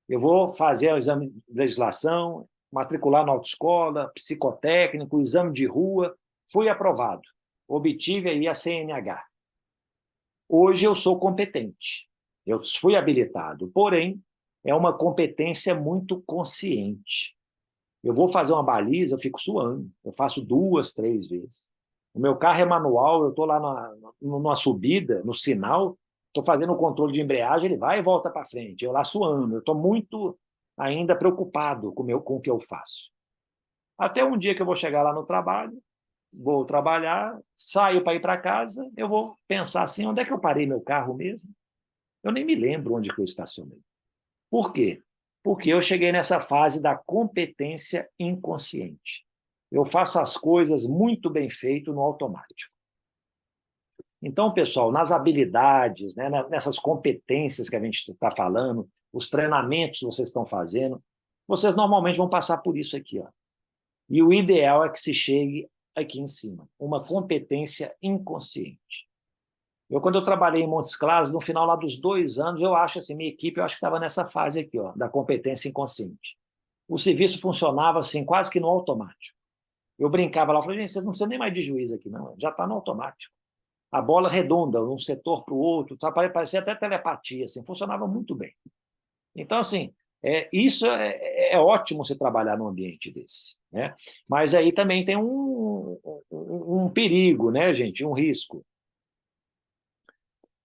Eu vou fazer o exame de legislação, matricular na autoescola, psicotécnico, exame de rua, fui aprovado, obtive aí a CNH. Hoje eu sou competente, eu fui habilitado, porém, é uma competência muito consciente. Eu vou fazer uma baliza, eu fico suando, eu faço 2, 3 vezes. O meu carro é manual, eu estou lá numa subida, no sinal, estou fazendo o controle de embreagem, ele vai e volta para frente, eu lá suando, eu estou muito ainda preocupado com o que eu faço. Até um dia que eu vou chegar lá no trabalho, vou trabalhar, saio para ir para casa, eu vou pensar assim, onde é que eu parei meu carro mesmo? Eu nem me lembro onde que eu estacionei. Por quê? Porque eu cheguei nessa fase da competência inconsciente. Eu faço as coisas muito bem feito no automático. Então, pessoal, nas habilidades, né, nessas competências que a gente está falando, os treinamentos que vocês estão fazendo, vocês normalmente vão passar por isso aqui. Ó. E o ideal é que se chegue aqui em cima, uma competência inconsciente. Quando eu trabalhei em Montes Claros, no final lá dos 2 anos, eu acho assim, minha equipe, eu acho que estava nessa fase aqui, ó, da competência inconsciente. O serviço funcionava assim, quase que no automático. Eu brincava lá, falei, gente, vocês não precisam nem mais de juiz aqui, não, já está no automático. A bola redonda, de um setor para o outro, parecia até telepatia, assim, funcionava muito bem. Então, assim, isso é ótimo você trabalhar num ambiente desse, né? Mas aí também tem um perigo, né, gente, um risco.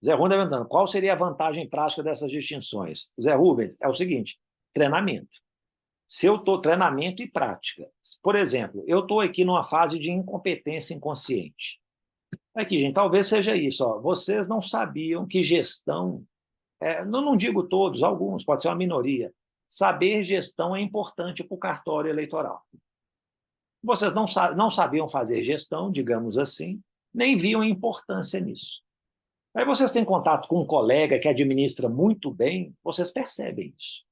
Zé Rubens está perguntando, qual seria a vantagem prática dessas distinções? Zé Rubens, é o seguinte, treinamento. Se eu estou treinamento e prática. Por exemplo, eu estou aqui numa fase de incompetência inconsciente. Aqui, gente, talvez seja isso. Ó, vocês não sabiam que gestão, não digo todos, alguns, pode ser uma minoria, saber gestão é importante para o cartório eleitoral. Vocês não sabiam fazer gestão, digamos assim, nem viam importância nisso. Aí vocês têm contato com um colega que administra muito bem, vocês percebem isso.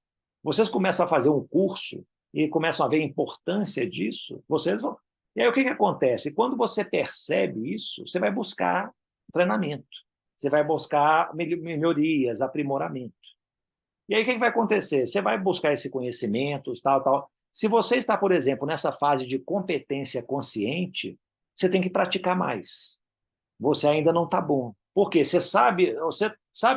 Vocês começam a fazer um curso e começam a ver a importância disso, vocês vão... E aí o que acontece? Quando você percebe isso, você vai buscar treinamento, você vai buscar melhorias, aprimoramento. E aí o que vai acontecer? Você vai buscar esse conhecimento, tal, tal. Se você está, por exemplo, nessa fase de competência consciente, você tem que praticar mais. Você ainda não está bom. Por quê? Você sabe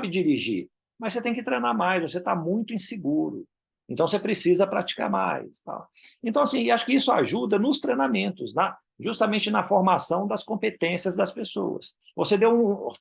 dirigir, mas você tem que treinar mais, você está muito inseguro. Então, você precisa praticar mais. Tal. Então, assim, acho que isso ajuda nos treinamentos, justamente na formação das competências das pessoas. Você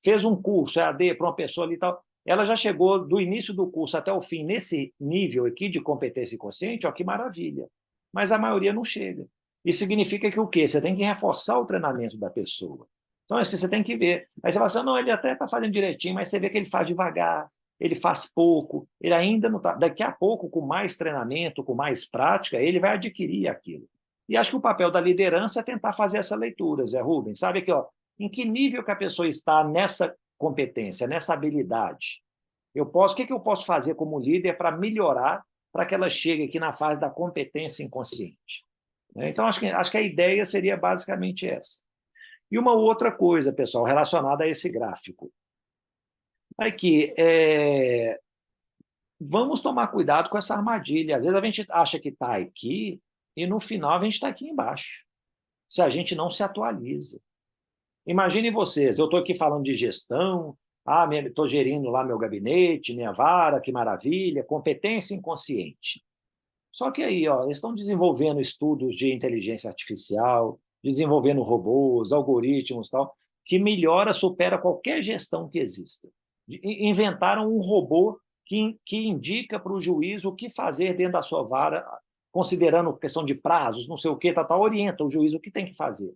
fez um curso EAD para uma pessoa ali e tal, ela já chegou do início do curso até o fim nesse nível aqui de competência consciente, ó, que maravilha. Mas a maioria não chega. Isso significa que o quê? Você tem que reforçar o treinamento da pessoa. Então, assim, você tem que ver. Aí você fala assim, não, ele até está fazendo direitinho, mas você vê que ele faz devagar, ele faz pouco, ele ainda não está... Daqui a pouco, com mais treinamento, com mais prática, ele vai adquirir aquilo. E acho que o papel da liderança é tentar fazer essa leitura, Zé Rubens. Sabe aqui, ó, em que nível que a pessoa está nessa competência, nessa habilidade? O que eu posso fazer como líder para melhorar, para que ela chegue aqui na fase da competência inconsciente? Então, acho que a ideia seria basicamente essa. E uma outra coisa, pessoal, relacionada a esse gráfico. Aqui, vamos tomar cuidado com essa armadilha. Às vezes a gente acha que está aqui e no final a gente está aqui embaixo, se a gente não se atualiza. Imaginem vocês, eu estou aqui falando de gestão, estou gerindo lá meu gabinete, minha vara, que maravilha, competência inconsciente. Só que aí, ó, eles estão desenvolvendo estudos de inteligência artificial, desenvolvendo robôs, algoritmos, tal, que melhora, supera qualquer gestão que exista. Inventaram um robô que indica para o juiz o que fazer dentro da sua vara, considerando questão de prazos, não sei o que, tal, orienta o juiz o que tem que fazer.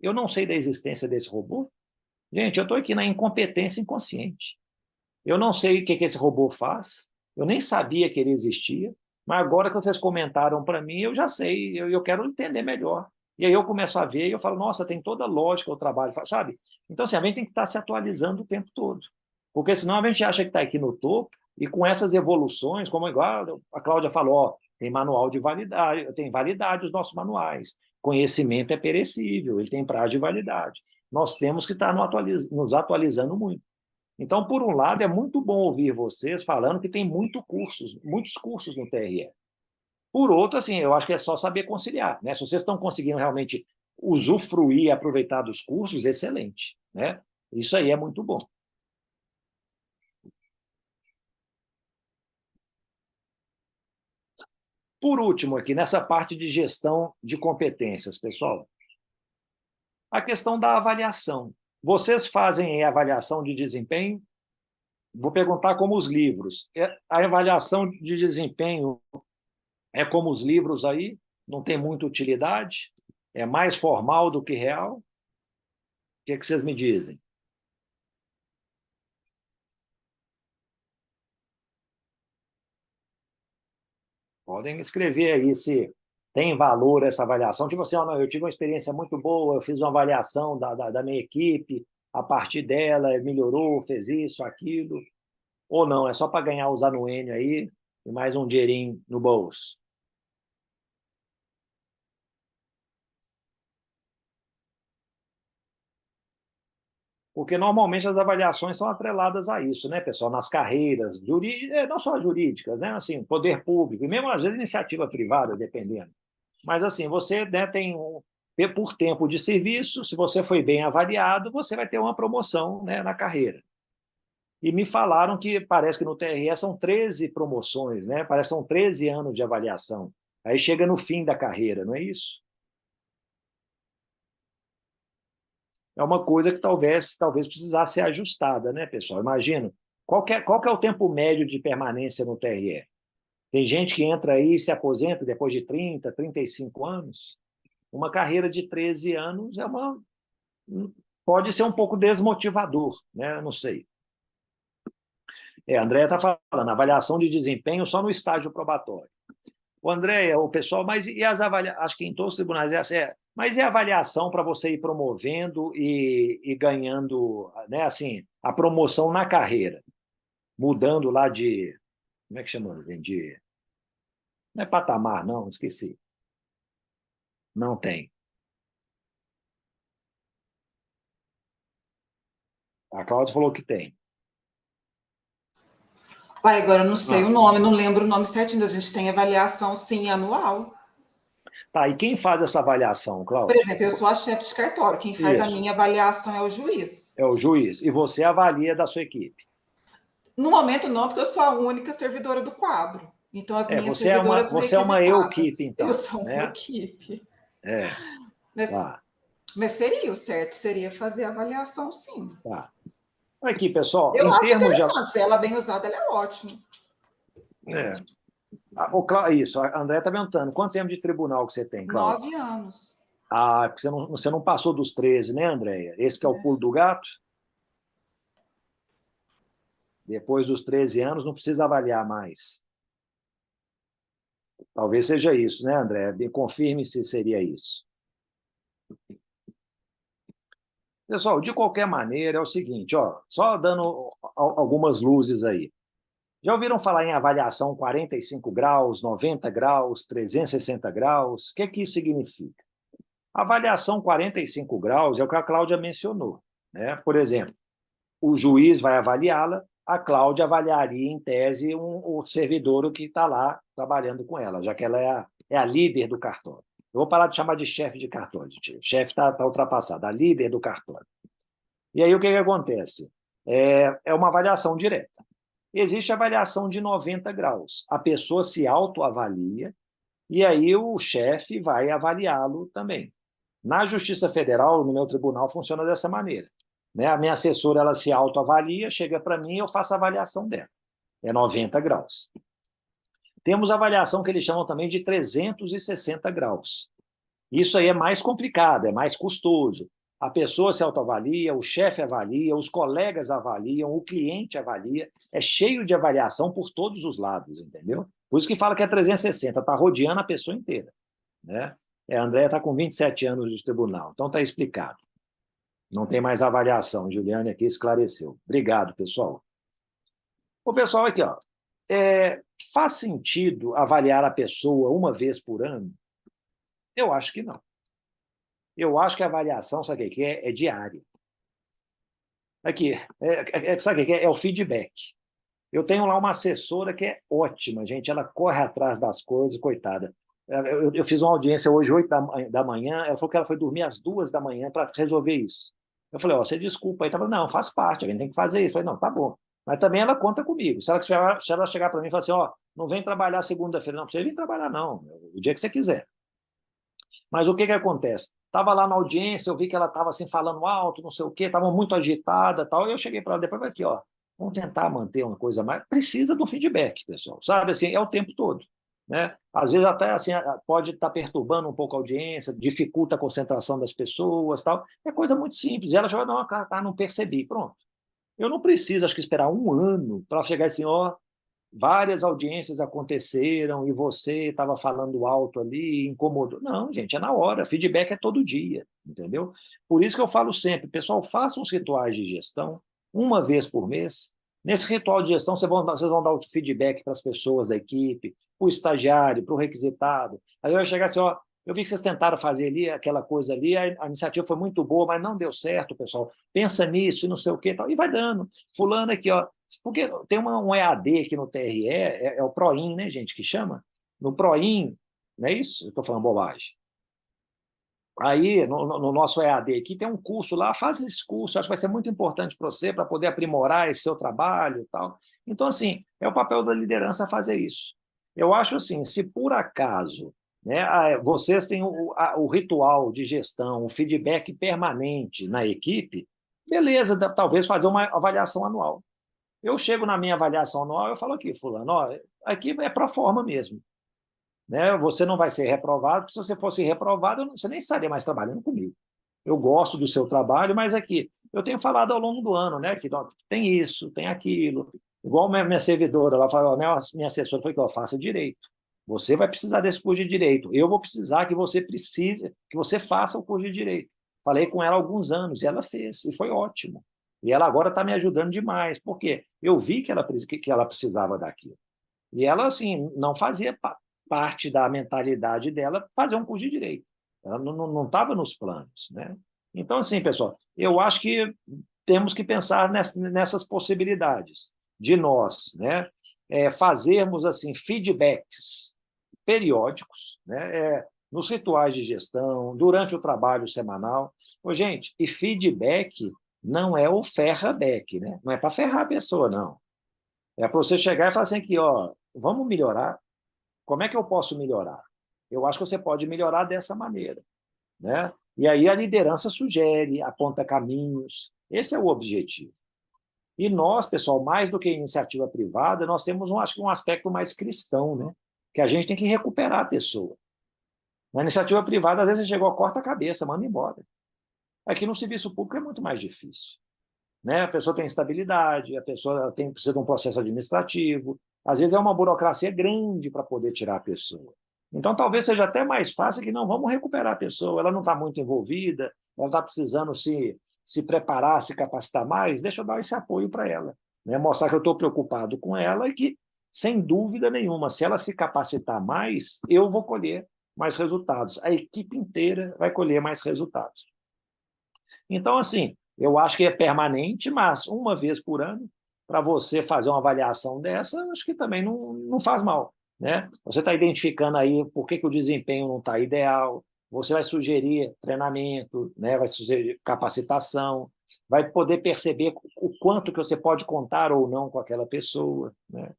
Eu não sei da existência desse robô. Gente, eu estou aqui na incompetência inconsciente. Eu não sei o que esse robô faz, eu nem sabia que ele existia, mas agora que vocês comentaram para mim, eu já sei, eu quero entender melhor. E aí eu começo a ver e eu falo, nossa, tem toda a lógica o trabalho, sabe? Então, assim, a gente tem que estar se atualizando o tempo todo. Porque senão a gente acha que está aqui no topo e com essas evoluções, como igual a Cláudia falou, ó, tem manual de validade, tem validade os nossos manuais. Conhecimento é perecível, ele tem prazo de validade. Nós temos que estar nos atualizando muito. Então, por um lado, é muito bom ouvir vocês falando que tem muitos cursos no TRE. Por outro, assim, eu acho que é só saber conciliar, né? Se vocês estão conseguindo realmente usufruir e aproveitar dos cursos, excelente, né? Isso aí é muito bom. Por último, aqui, nessa parte de gestão de competências, pessoal, a questão da avaliação. Vocês fazem a avaliação de desempenho? Vou perguntar como os livros. A avaliação de desempenho é como os livros aí? Não tem muita utilidade? É mais formal do que real? O que vocês me dizem? Podem escrever aí se tem valor essa avaliação. Tipo assim, eu tive uma experiência muito boa, eu fiz uma avaliação da minha equipe, a partir dela melhorou, fez isso, aquilo. Ou não, é só para ganhar os anuênio aí e mais um dinheirinho no bolso. Porque normalmente as avaliações são atreladas a isso, né, pessoal? Nas carreiras, não só jurídicas, né? Assim, poder público, e mesmo às vezes iniciativa privada, dependendo. Mas assim, você, né, por tempo de serviço, se você foi bem avaliado, você vai ter uma promoção, né, na carreira. E me falaram que parece que no TRE são 13 promoções, né? Parece que são 13 anos de avaliação. Aí chega no fim da carreira, não é isso? é uma coisa que talvez precisasse ser ajustada, né, pessoal? Imagina, qual que é o tempo médio de permanência no TRE? Tem gente que entra aí e se aposenta depois de 30, 35 anos. Uma carreira de 13 anos pode ser um pouco desmotivador, né? Não sei. A Andréia está falando, avaliação de desempenho só no estágio probatório. O Andréia, o pessoal, mas e as avaliações? Acho que em todos os tribunais é assim, mas e a avaliação para você ir promovendo e ganhando, né, assim, a promoção na carreira? Mudando lá de. Como é que chama? Não é patamar, não, esqueci. Não tem. A Cláudia falou que tem. Pai, agora eu não sei o nome, não lembro o nome certinho. A gente tem avaliação, sim, anual. Tá, e quem faz essa avaliação, Por Cláudia? exemplo, eu sou a chefe de cartório. Quem faz a Isso. minha avaliação é o juiz. É o juiz. E você avalia da sua equipe. No momento, não, porque eu sou a única servidora do quadro. Então, as minhas servidoras são Você é uma requisitadas. equipe, então. Eu sou uma Né? equipe. É, Mas, tá, mas seria o certo, seria fazer a avaliação, sim. tá. Aqui, pessoal, Eu em acho termos de. interessante. Se ela é bem usada, ela é ótima. É. Isso, a André está perguntando, quanto tempo de tribunal que você tem, Cláudia? 9 anos. Ah, porque você não passou dos 13, né, Andréia? Esse que é o pulo do gato? Depois dos 13 anos, não precisa avaliar mais. Talvez seja isso, né, André? Confirme se seria isso. Pessoal, de qualquer maneira, é o seguinte, ó, só dando algumas luzes aí. Já ouviram falar em avaliação 45 graus, 90 graus, 360 graus? O que isso significa? A avaliação 45 graus é o que a Cláudia mencionou, né? Por exemplo, o juiz vai avaliá-la, a Cláudia avaliaria, em tese, o servidor que está lá trabalhando com ela, já que ela é a líder do cartório. Eu vou parar de chamar de chefe de cartório, gente. O chefe está ultrapassado, a líder do cartório. E aí o que acontece? É uma avaliação direta. Existe a avaliação de 90 graus. A pessoa se autoavalia e aí o chefe vai avaliá-lo também. Na Justiça Federal, no meu tribunal, funciona dessa maneira. Né? A minha assessora ela se autoavalia, chega para mim e eu faço a avaliação dela. É 90 graus. Temos a avaliação que eles chamam também de 360 graus. Isso aí é mais complicado, é mais custoso. A pessoa se autoavalia, o chefe avalia, os colegas avaliam, o cliente avalia. É cheio de avaliação por todos os lados, entendeu? Por isso que fala que é 360, está rodeando a pessoa inteira. Né? A Andréia está com 27 anos de tribunal, então está explicado. Não tem mais avaliação. Juliane aqui esclareceu. Obrigado, pessoal. O pessoal aqui, ó. Faz sentido avaliar a pessoa uma vez por ano? Eu acho que não. Eu acho que a avaliação, sabe o que é? É diária. Aqui, sabe o que é? É o feedback. Eu tenho lá uma assessora que é ótima, gente. Ela corre atrás das coisas, coitada. Eu fiz uma audiência hoje, 8 da manhã. Ela falou que ela foi dormir às 2 da manhã para resolver isso. Eu falei, você desculpa. Aí ela falou, não, faz parte, a gente tem que fazer isso. Eu falei, não, tá bom. Mas também ela conta comigo. Se ela chegar para mim e falar assim, não vem trabalhar segunda-feira, não precisa vir trabalhar, não. O dia que você quiser. Mas o que acontece? Estava lá na audiência, eu vi que ela estava assim, falando alto, não sei o quê, estava muito agitada tal. E eu cheguei para ela depois, aqui, vamos tentar manter uma coisa mais. Precisa do feedback, pessoal. Sabe assim, é o tempo todo. Né? Às vezes até assim, pode estar perturbando um pouco a audiência, dificulta a concentração das pessoas, tal. É coisa muito simples. E ela já vai dar uma cara, não percebi. Pronto. Eu não preciso, acho que, esperar um ano para chegar assim, várias audiências aconteceram e você estava falando alto ali, incomodou. Não, gente, é na hora. Feedback é todo dia, entendeu? Por isso que eu falo sempre, pessoal, façam os rituais de gestão uma vez por mês. Nesse ritual de gestão, vocês vão dar o feedback para as pessoas da equipe, para o estagiário, para o requisitado. Aí vai chegar assim, eu vi que vocês tentaram fazer ali aquela coisa ali, a iniciativa foi muito boa, mas não deu certo, pessoal. Pensa nisso e não sei o quê, tal. E vai dando. Fulano aqui, porque tem um EAD aqui no TRE, é o PROIN, né, gente, que chama? No PROIN, não é isso? Eu estou falando bobagem. Aí, no nosso EAD aqui, tem um curso lá, faz esse curso, acho que vai ser muito importante para você, para poder aprimorar esse seu trabalho e tal. Então, assim, é o papel da liderança fazer isso. Eu acho assim, se por acaso né? Vocês têm o ritual de gestão, o feedback permanente na equipe, beleza, talvez fazer uma avaliação anual. Eu chego na minha avaliação anual, eu falo aqui, fulano, ó, aqui é pro forma mesmo, né? Você não vai ser reprovado, porque se você fosse reprovado, você nem estaria mais trabalhando comigo. Eu gosto do seu trabalho, mas aqui, eu tenho falado ao longo do ano, né, que ó, tem isso, tem aquilo. Igual minha servidora, ela falou, minha assessora foi que eu faça direito. Você vai precisar desse curso de direito. Eu vou precisar que você faça o curso de direito. Falei com ela há alguns anos e ela fez, e foi ótimo. E ela agora está me ajudando demais, porque eu vi que ela precisava daquilo. E ela, assim, não fazia parte da mentalidade dela fazer um curso de direito. Ela não estava nos planos, né? Então, assim, pessoal, eu acho que temos que pensar nessas possibilidades de nós, né, fazermos assim feedbacks periódicos, né, nos rituais de gestão, durante o trabalho semanal. Ô, gente, e feedback não é o ferra-back, né? Não é para ferrar a pessoa, não. É para você chegar e falar assim, aqui, ó, vamos melhorar. Como é que eu posso melhorar? Eu acho que você pode melhorar dessa maneira, né? E aí a liderança sugere, aponta caminhos. Esse é o objetivo. E nós, pessoal, mais do que iniciativa privada, nós temos, acho que um aspecto mais cristão, né? Que a gente tem que recuperar a pessoa. Na iniciativa privada, às vezes, você chegou, corta a cabeça, manda embora. Aqui no serviço público é muito mais difícil, né? A pessoa tem estabilidade, a pessoa precisa de um processo administrativo, às vezes é uma burocracia grande para poder tirar a pessoa. Então, talvez seja até mais fácil que não vamos recuperar a pessoa, ela não está muito envolvida, ela está precisando se preparar, se capacitar mais, deixa eu dar esse apoio para ela, né? Mostrar que eu estou preocupado com ela e que, sem dúvida nenhuma, se ela se capacitar mais, eu vou colher mais resultados, a equipe inteira vai colher mais resultados. Então, assim, eu acho que é permanente, mas uma vez por ano, para você fazer uma avaliação dessa, acho que também não faz mal, né? Você está identificando aí por que o desempenho não está ideal, você vai sugerir treinamento, né? Vai sugerir capacitação, vai poder perceber o quanto que você pode contar ou não com aquela pessoa, né?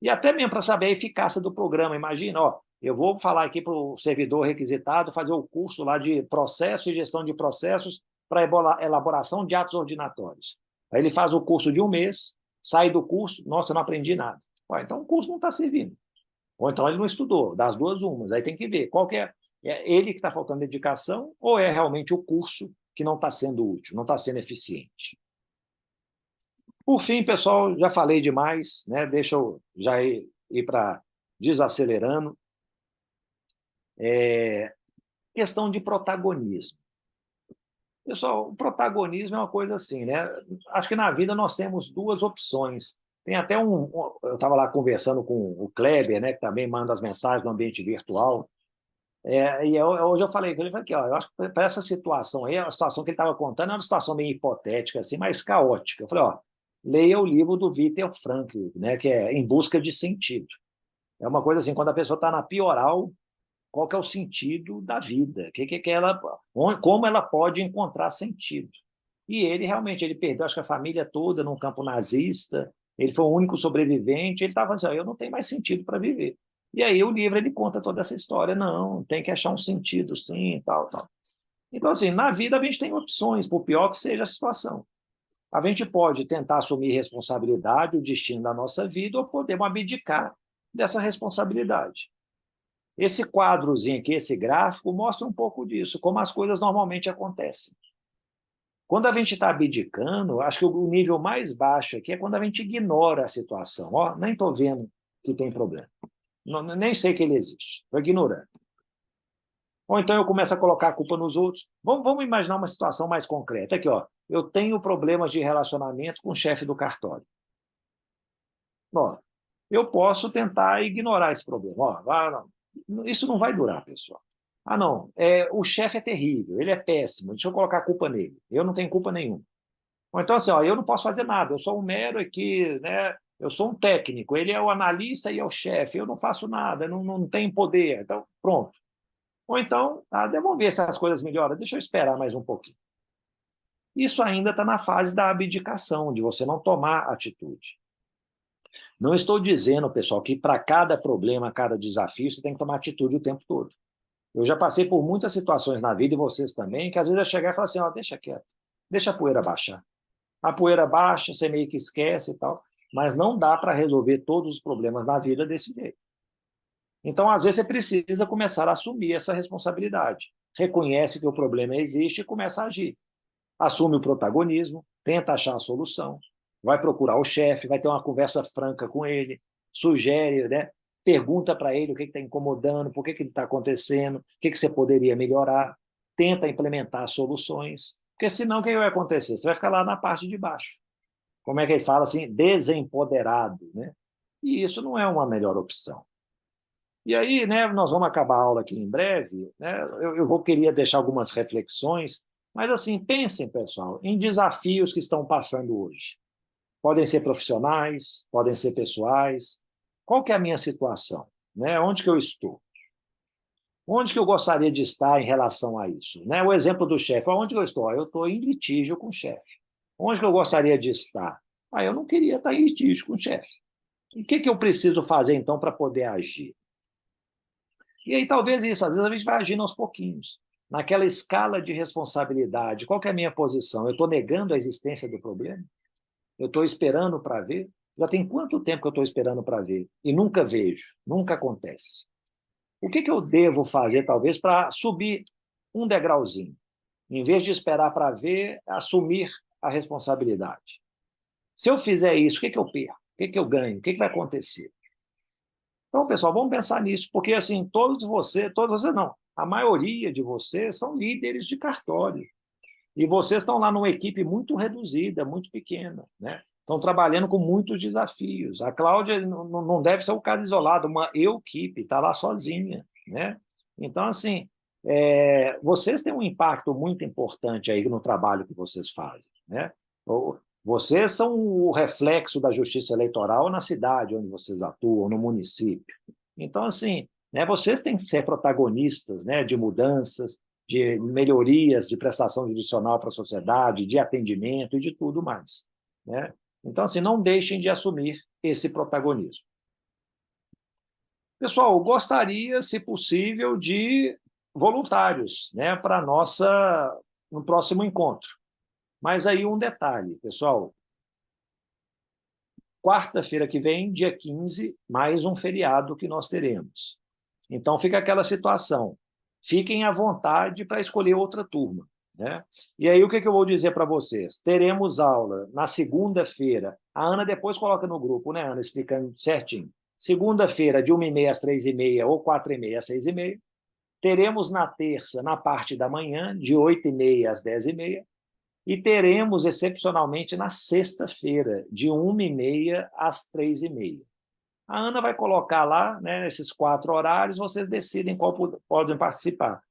E até mesmo para saber a eficácia do programa. Imagina, ó, eu vou falar aqui para o servidor requisitado fazer o curso lá de processo e gestão de processos para elaboração de atos ordinatórios. Aí ele faz o curso de um mês, sai do curso, nossa, eu não aprendi nada. Ué, então o curso não está servindo. Ou então ele não estudou, das duas umas. Aí tem que ver qual que é ele que está faltando dedicação ou é realmente o curso que não está sendo útil, não está sendo eficiente. Por fim, pessoal, já falei demais, né? Deixa eu já ir para desacelerando. Questão de protagonismo. Pessoal, o protagonismo é uma coisa assim, né? Acho que na vida nós temos duas opções. Tem até eu estava lá conversando com o Kleber, né, que também manda as mensagens no ambiente virtual. Hoje eu falei com ele, aqui, ó, eu acho que para essa situação aí, a situação que ele estava contando é uma situação meio hipotética, assim, mas caótica. Eu falei, ó, leia o livro do Viktor Frankl, né, que é Em Busca de Sentido. É uma coisa assim, quando a pessoa está na pioral, qual que é o sentido da vida? Como ela pode encontrar sentido? E ele realmente ele perdeu, acho que a família toda num campo nazista, ele foi o único sobrevivente, ele estava assim, eu não tenho mais sentido para viver. E aí o livro ele conta toda essa história, não, tem que achar um sentido sim, tal, tal. Então, assim, na vida a gente tem opções, por pior que seja a situação. A gente pode tentar assumir responsabilidade, o destino da nossa vida, ou podemos abdicar dessa responsabilidade. Esse quadrozinho aqui, esse gráfico, mostra um pouco disso, como as coisas normalmente acontecem. Quando a gente está abdicando, acho que o nível mais baixo aqui é quando a gente ignora a situação. Ó, nem estou vendo que tem problema. Nem sei que ele existe. Estou ignorando. Ou então eu começo a colocar a culpa nos outros. Vamos imaginar uma situação mais concreta. Aqui, ó, eu tenho problemas de relacionamento com o chefe do cartório. Bom, eu posso tentar ignorar esse problema. Ó, isso não vai durar, pessoal. Ah, não, o chefe é terrível, ele é péssimo, deixa eu colocar a culpa nele. Eu não tenho culpa nenhuma. Ou então, assim, ó, eu não posso fazer nada, eu sou um mero aqui, né? Eu sou um técnico, ele é o analista e é o chefe, eu não faço nada, não tenho poder. Então, pronto. Ou então, vamos ver se as coisas melhoram, deixa eu esperar mais um pouquinho. Isso ainda está na fase da abdicação, de você não tomar atitude. Não estou dizendo, pessoal, que para cada problema, cada desafio, você tem que tomar atitude o tempo todo. Eu já passei por muitas situações na vida, e vocês também, que às vezes eu chegar e falar assim, ó, deixa quieto, deixa a poeira baixar. A poeira baixa, você meio que esquece e tal, mas não dá para resolver todos os problemas da vida desse jeito. Então, às vezes, você precisa começar a assumir essa responsabilidade. Reconhece que o problema existe e começa a agir. Assume o protagonismo, tenta achar a solução, vai procurar o chefe, vai ter uma conversa franca com ele, sugere, né? Pergunta para ele o que está incomodando, por que ele está acontecendo, o que você poderia melhorar, tenta implementar soluções, porque senão o que vai acontecer? Você vai ficar lá na parte de baixo. Como é que ele fala assim? Desempoderado, né? E isso não é uma melhor opção. E aí, né, nós vamos acabar a aula aqui em breve, né? Queria deixar algumas reflexões, mas assim, pensem, pessoal, em desafios que estão passando hoje. Podem ser profissionais, podem ser pessoais. Qual que é a minha situação? Né? Onde que eu estou? Onde que eu gostaria de estar em relação a isso? Né? O exemplo do chefe, onde eu estou? Eu estou em litígio com o chefe. Onde que eu gostaria de estar? Eu não queria estar em litígio com o chefe. E o que eu preciso fazer, então, para poder agir? E aí, talvez isso, às vezes a gente vai agindo aos pouquinhos. Naquela escala de responsabilidade, qual que é a minha posição? Eu estou negando a existência do problema? Eu estou esperando para ver? Já tem quanto tempo que eu estou esperando para ver? E nunca vejo, nunca acontece. O que eu devo fazer, talvez, para subir um degrauzinho? Em vez de esperar para ver, assumir a responsabilidade. Se eu fizer isso, o que eu perco? O que eu ganho? O que vai acontecer? Então, pessoal, vamos pensar nisso, porque assim, todos vocês não, a maioria de vocês são líderes de cartório. E vocês estão lá numa equipe muito reduzida, muito pequena, né? Estão trabalhando com muitos desafios. A Cláudia não deve ser um caso isolado, uma equipe, está lá sozinha, né? Então, assim, vocês têm um impacto muito importante aí no trabalho que vocês fazem, né? Vocês são o reflexo da justiça eleitoral na cidade onde vocês atuam, no município. Então, assim, né, vocês têm que ser protagonistas, né, de mudanças, de melhorias de prestação judicional para a sociedade, de atendimento e de tudo mais, né? Então, assim, não deixem de assumir esse protagonismo. Pessoal, gostaria, se possível, de voluntários, né, para no próximo encontro. Mas aí um detalhe, pessoal. Quarta-feira que vem, dia 15, mais um feriado que nós teremos. Então, fica aquela situação. Fiquem à vontade para escolher outra turma, né? E aí, o que eu vou dizer para vocês? Teremos aula na segunda-feira. A Ana depois coloca no grupo, né, Ana, explicando certinho. Segunda-feira, de 1h30 às 3h30 ou 4h30 às 6h30. Teremos na terça, na parte da manhã, de 8h30 às 10h30. E teremos, excepcionalmente, na sexta-feira, de 1h30 às 3h30. A Ana vai colocar lá, né, esses 4 horários, vocês decidem qual podem participar.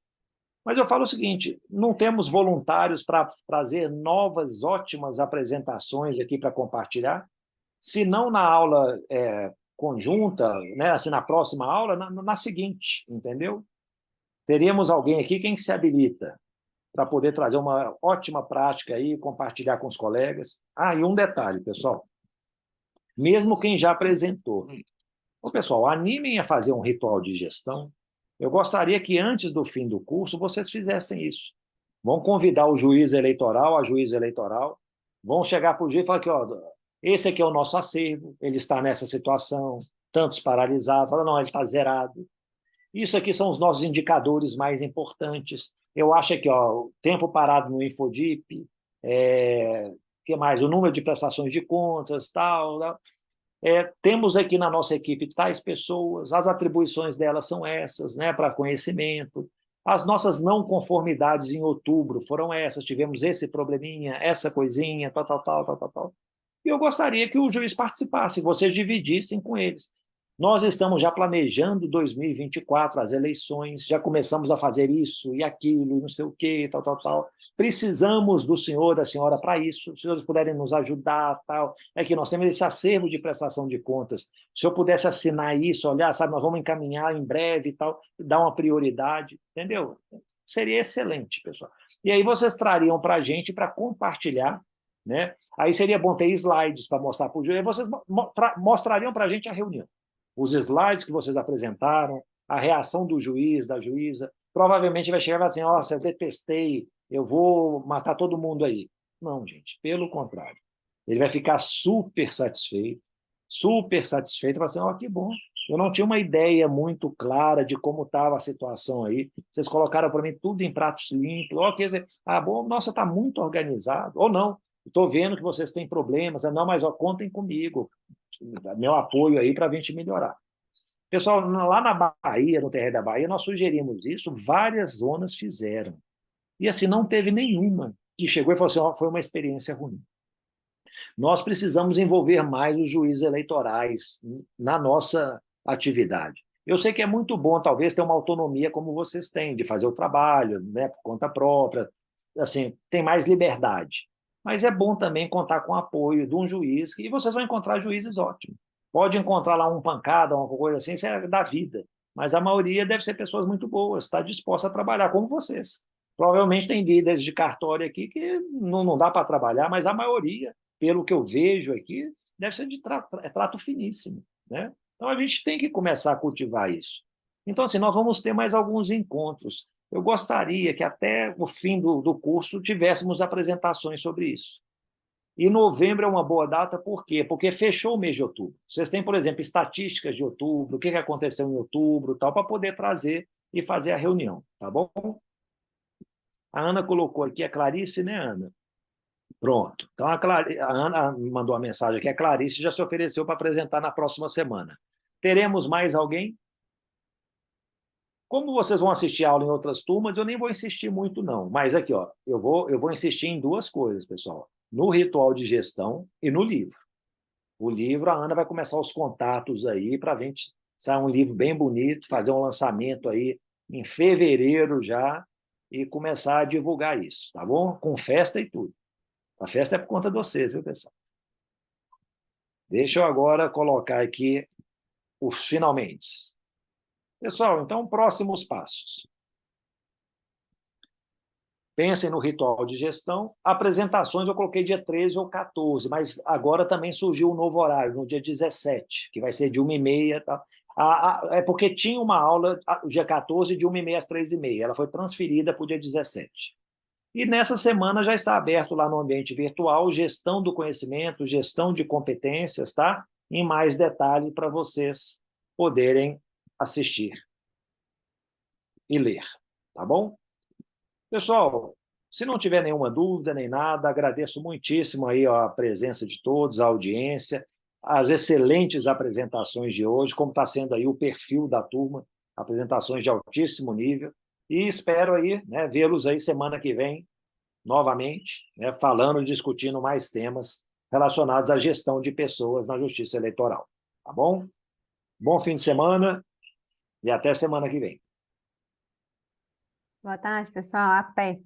Mas eu falo o seguinte, não temos voluntários para trazer novas, ótimas apresentações aqui para compartilhar? Se não na aula conjunta, né, assim, na próxima aula, na seguinte, entendeu? Teríamos alguém aqui, quem se habilita para poder trazer uma ótima prática aí, compartilhar com os colegas. E um detalhe, pessoal. Mesmo quem já apresentou. Pessoal, animem a fazer um ritual de gestão. Eu gostaria que, antes do fim do curso, vocês fizessem isso. Vão convidar o juiz eleitoral, a juíza eleitoral, vão chegar para o juiz e falar que, esse aqui é o nosso acervo, ele está nessa situação, tantos paralisados, fala, não, ele está zerado. Isso aqui são os nossos indicadores mais importantes. Eu acho que o tempo parado no Infodip, que mais? O número de prestações de contas, tal. Temos aqui na nossa equipe tais pessoas, as atribuições delas são essas, né, para conhecimento. As nossas não conformidades em outubro foram essas, tivemos esse probleminha, essa coisinha, tal. E eu gostaria que o juiz participasse, vocês dividissem com eles. Nós estamos já planejando 2024, as eleições, já começamos a fazer isso e aquilo, não sei o quê, tal. Precisamos do senhor, da senhora para isso, se os senhores puderem nos ajudar, tal. É que nós temos esse acervo de prestação de contas. Se eu pudesse assinar isso, olhar, sabe, nós vamos encaminhar em breve e tal, dar uma prioridade, entendeu? Seria excelente, pessoal. E aí vocês trariam para a gente para compartilhar, né? Aí seria bom ter slides para mostrar para o juiz, vocês mostrariam para a gente a reunião. Os slides que vocês apresentaram, a reação do juiz, da juíza, provavelmente vai chegar e vai assim, nossa, eu detestei, eu vou matar todo mundo aí. Não, gente, pelo contrário. Ele vai ficar super satisfeito, vai assim, ó, que bom. Eu não tinha uma ideia muito clara de como estava a situação aí. Vocês colocaram para mim tudo em pratos limpos. Ó, quer dizer, bom, nossa, está muito organizado. Ou não, estou vendo que vocês têm problemas. Não, mas ó, contem comigo. Meu apoio aí para a gente melhorar. Pessoal, lá na Bahia, no terreno da Bahia, nós sugerimos isso, várias zonas fizeram. E assim, não teve nenhuma que chegou e falou assim, ó, foi uma experiência ruim. Nós precisamos envolver mais os juízes eleitorais na nossa atividade. Eu sei que é muito bom, talvez, ter uma autonomia como vocês têm, de fazer o trabalho, né, por conta própria, assim, tem mais liberdade. Mas é bom também contar com o apoio de um juiz, e vocês vão encontrar juízes ótimos. Pode encontrar lá um pancada, uma coisa assim, isso é da vida. Mas a maioria deve ser pessoas muito boas, está disposta a trabalhar como vocês. Provavelmente tem vidas de cartório aqui que não dá para trabalhar, mas a maioria, pelo que eu vejo aqui, deve ser de trato finíssimo, né? Então, a gente tem que começar a cultivar isso. Então, assim, nós vamos ter mais alguns encontros. Eu gostaria que até o fim do curso tivéssemos apresentações sobre isso. E novembro é uma boa data, por quê? Porque fechou o mês de outubro. Vocês têm, por exemplo, estatísticas de outubro, o que aconteceu em outubro, tal, para poder trazer e fazer a reunião, tá bom? A Ana colocou aqui, a Clarice, né, Ana? Pronto. Então, a Ana me mandou uma mensagem aqui, a Clarice já se ofereceu para apresentar na próxima semana. Teremos mais alguém? Como vocês vão assistir aula em outras turmas, eu nem vou insistir muito, não. Mas aqui, ó, eu vou insistir em duas coisas, pessoal. No ritual de gestão e no livro. O livro, a Ana vai começar os contatos aí para a gente sair um livro bem bonito, fazer um lançamento aí em fevereiro já e começar a divulgar isso, tá bom? Com festa e tudo. A festa é por conta de vocês, viu, pessoal? Deixa eu agora colocar aqui os finalmente. Pessoal, então, próximos passos. Pensem no ritual de gestão. Apresentações eu coloquei dia 13 ou 14, mas agora também surgiu um novo horário, no dia 17, que vai ser de 1h30. Tá? É porque tinha uma aula dia 14 de 1h30 às 3h30. Ela foi transferida para o dia 17. E nessa semana já está aberto lá no ambiente virtual gestão do conhecimento, gestão de competências, tá? Em mais detalhes para vocês poderem assistir e ler, tá bom? Pessoal, se não tiver nenhuma dúvida nem nada, agradeço muitíssimo aí a presença de todos, a audiência, as excelentes apresentações de hoje, como está sendo aí o perfil da turma, apresentações de altíssimo nível, e espero aí, né, vê-los aí semana que vem, novamente, né, falando e discutindo mais temas relacionados à gestão de pessoas na Justiça Eleitoral. Tá bom? Bom fim de semana e até semana que vem. Boa tarde, pessoal. A pé.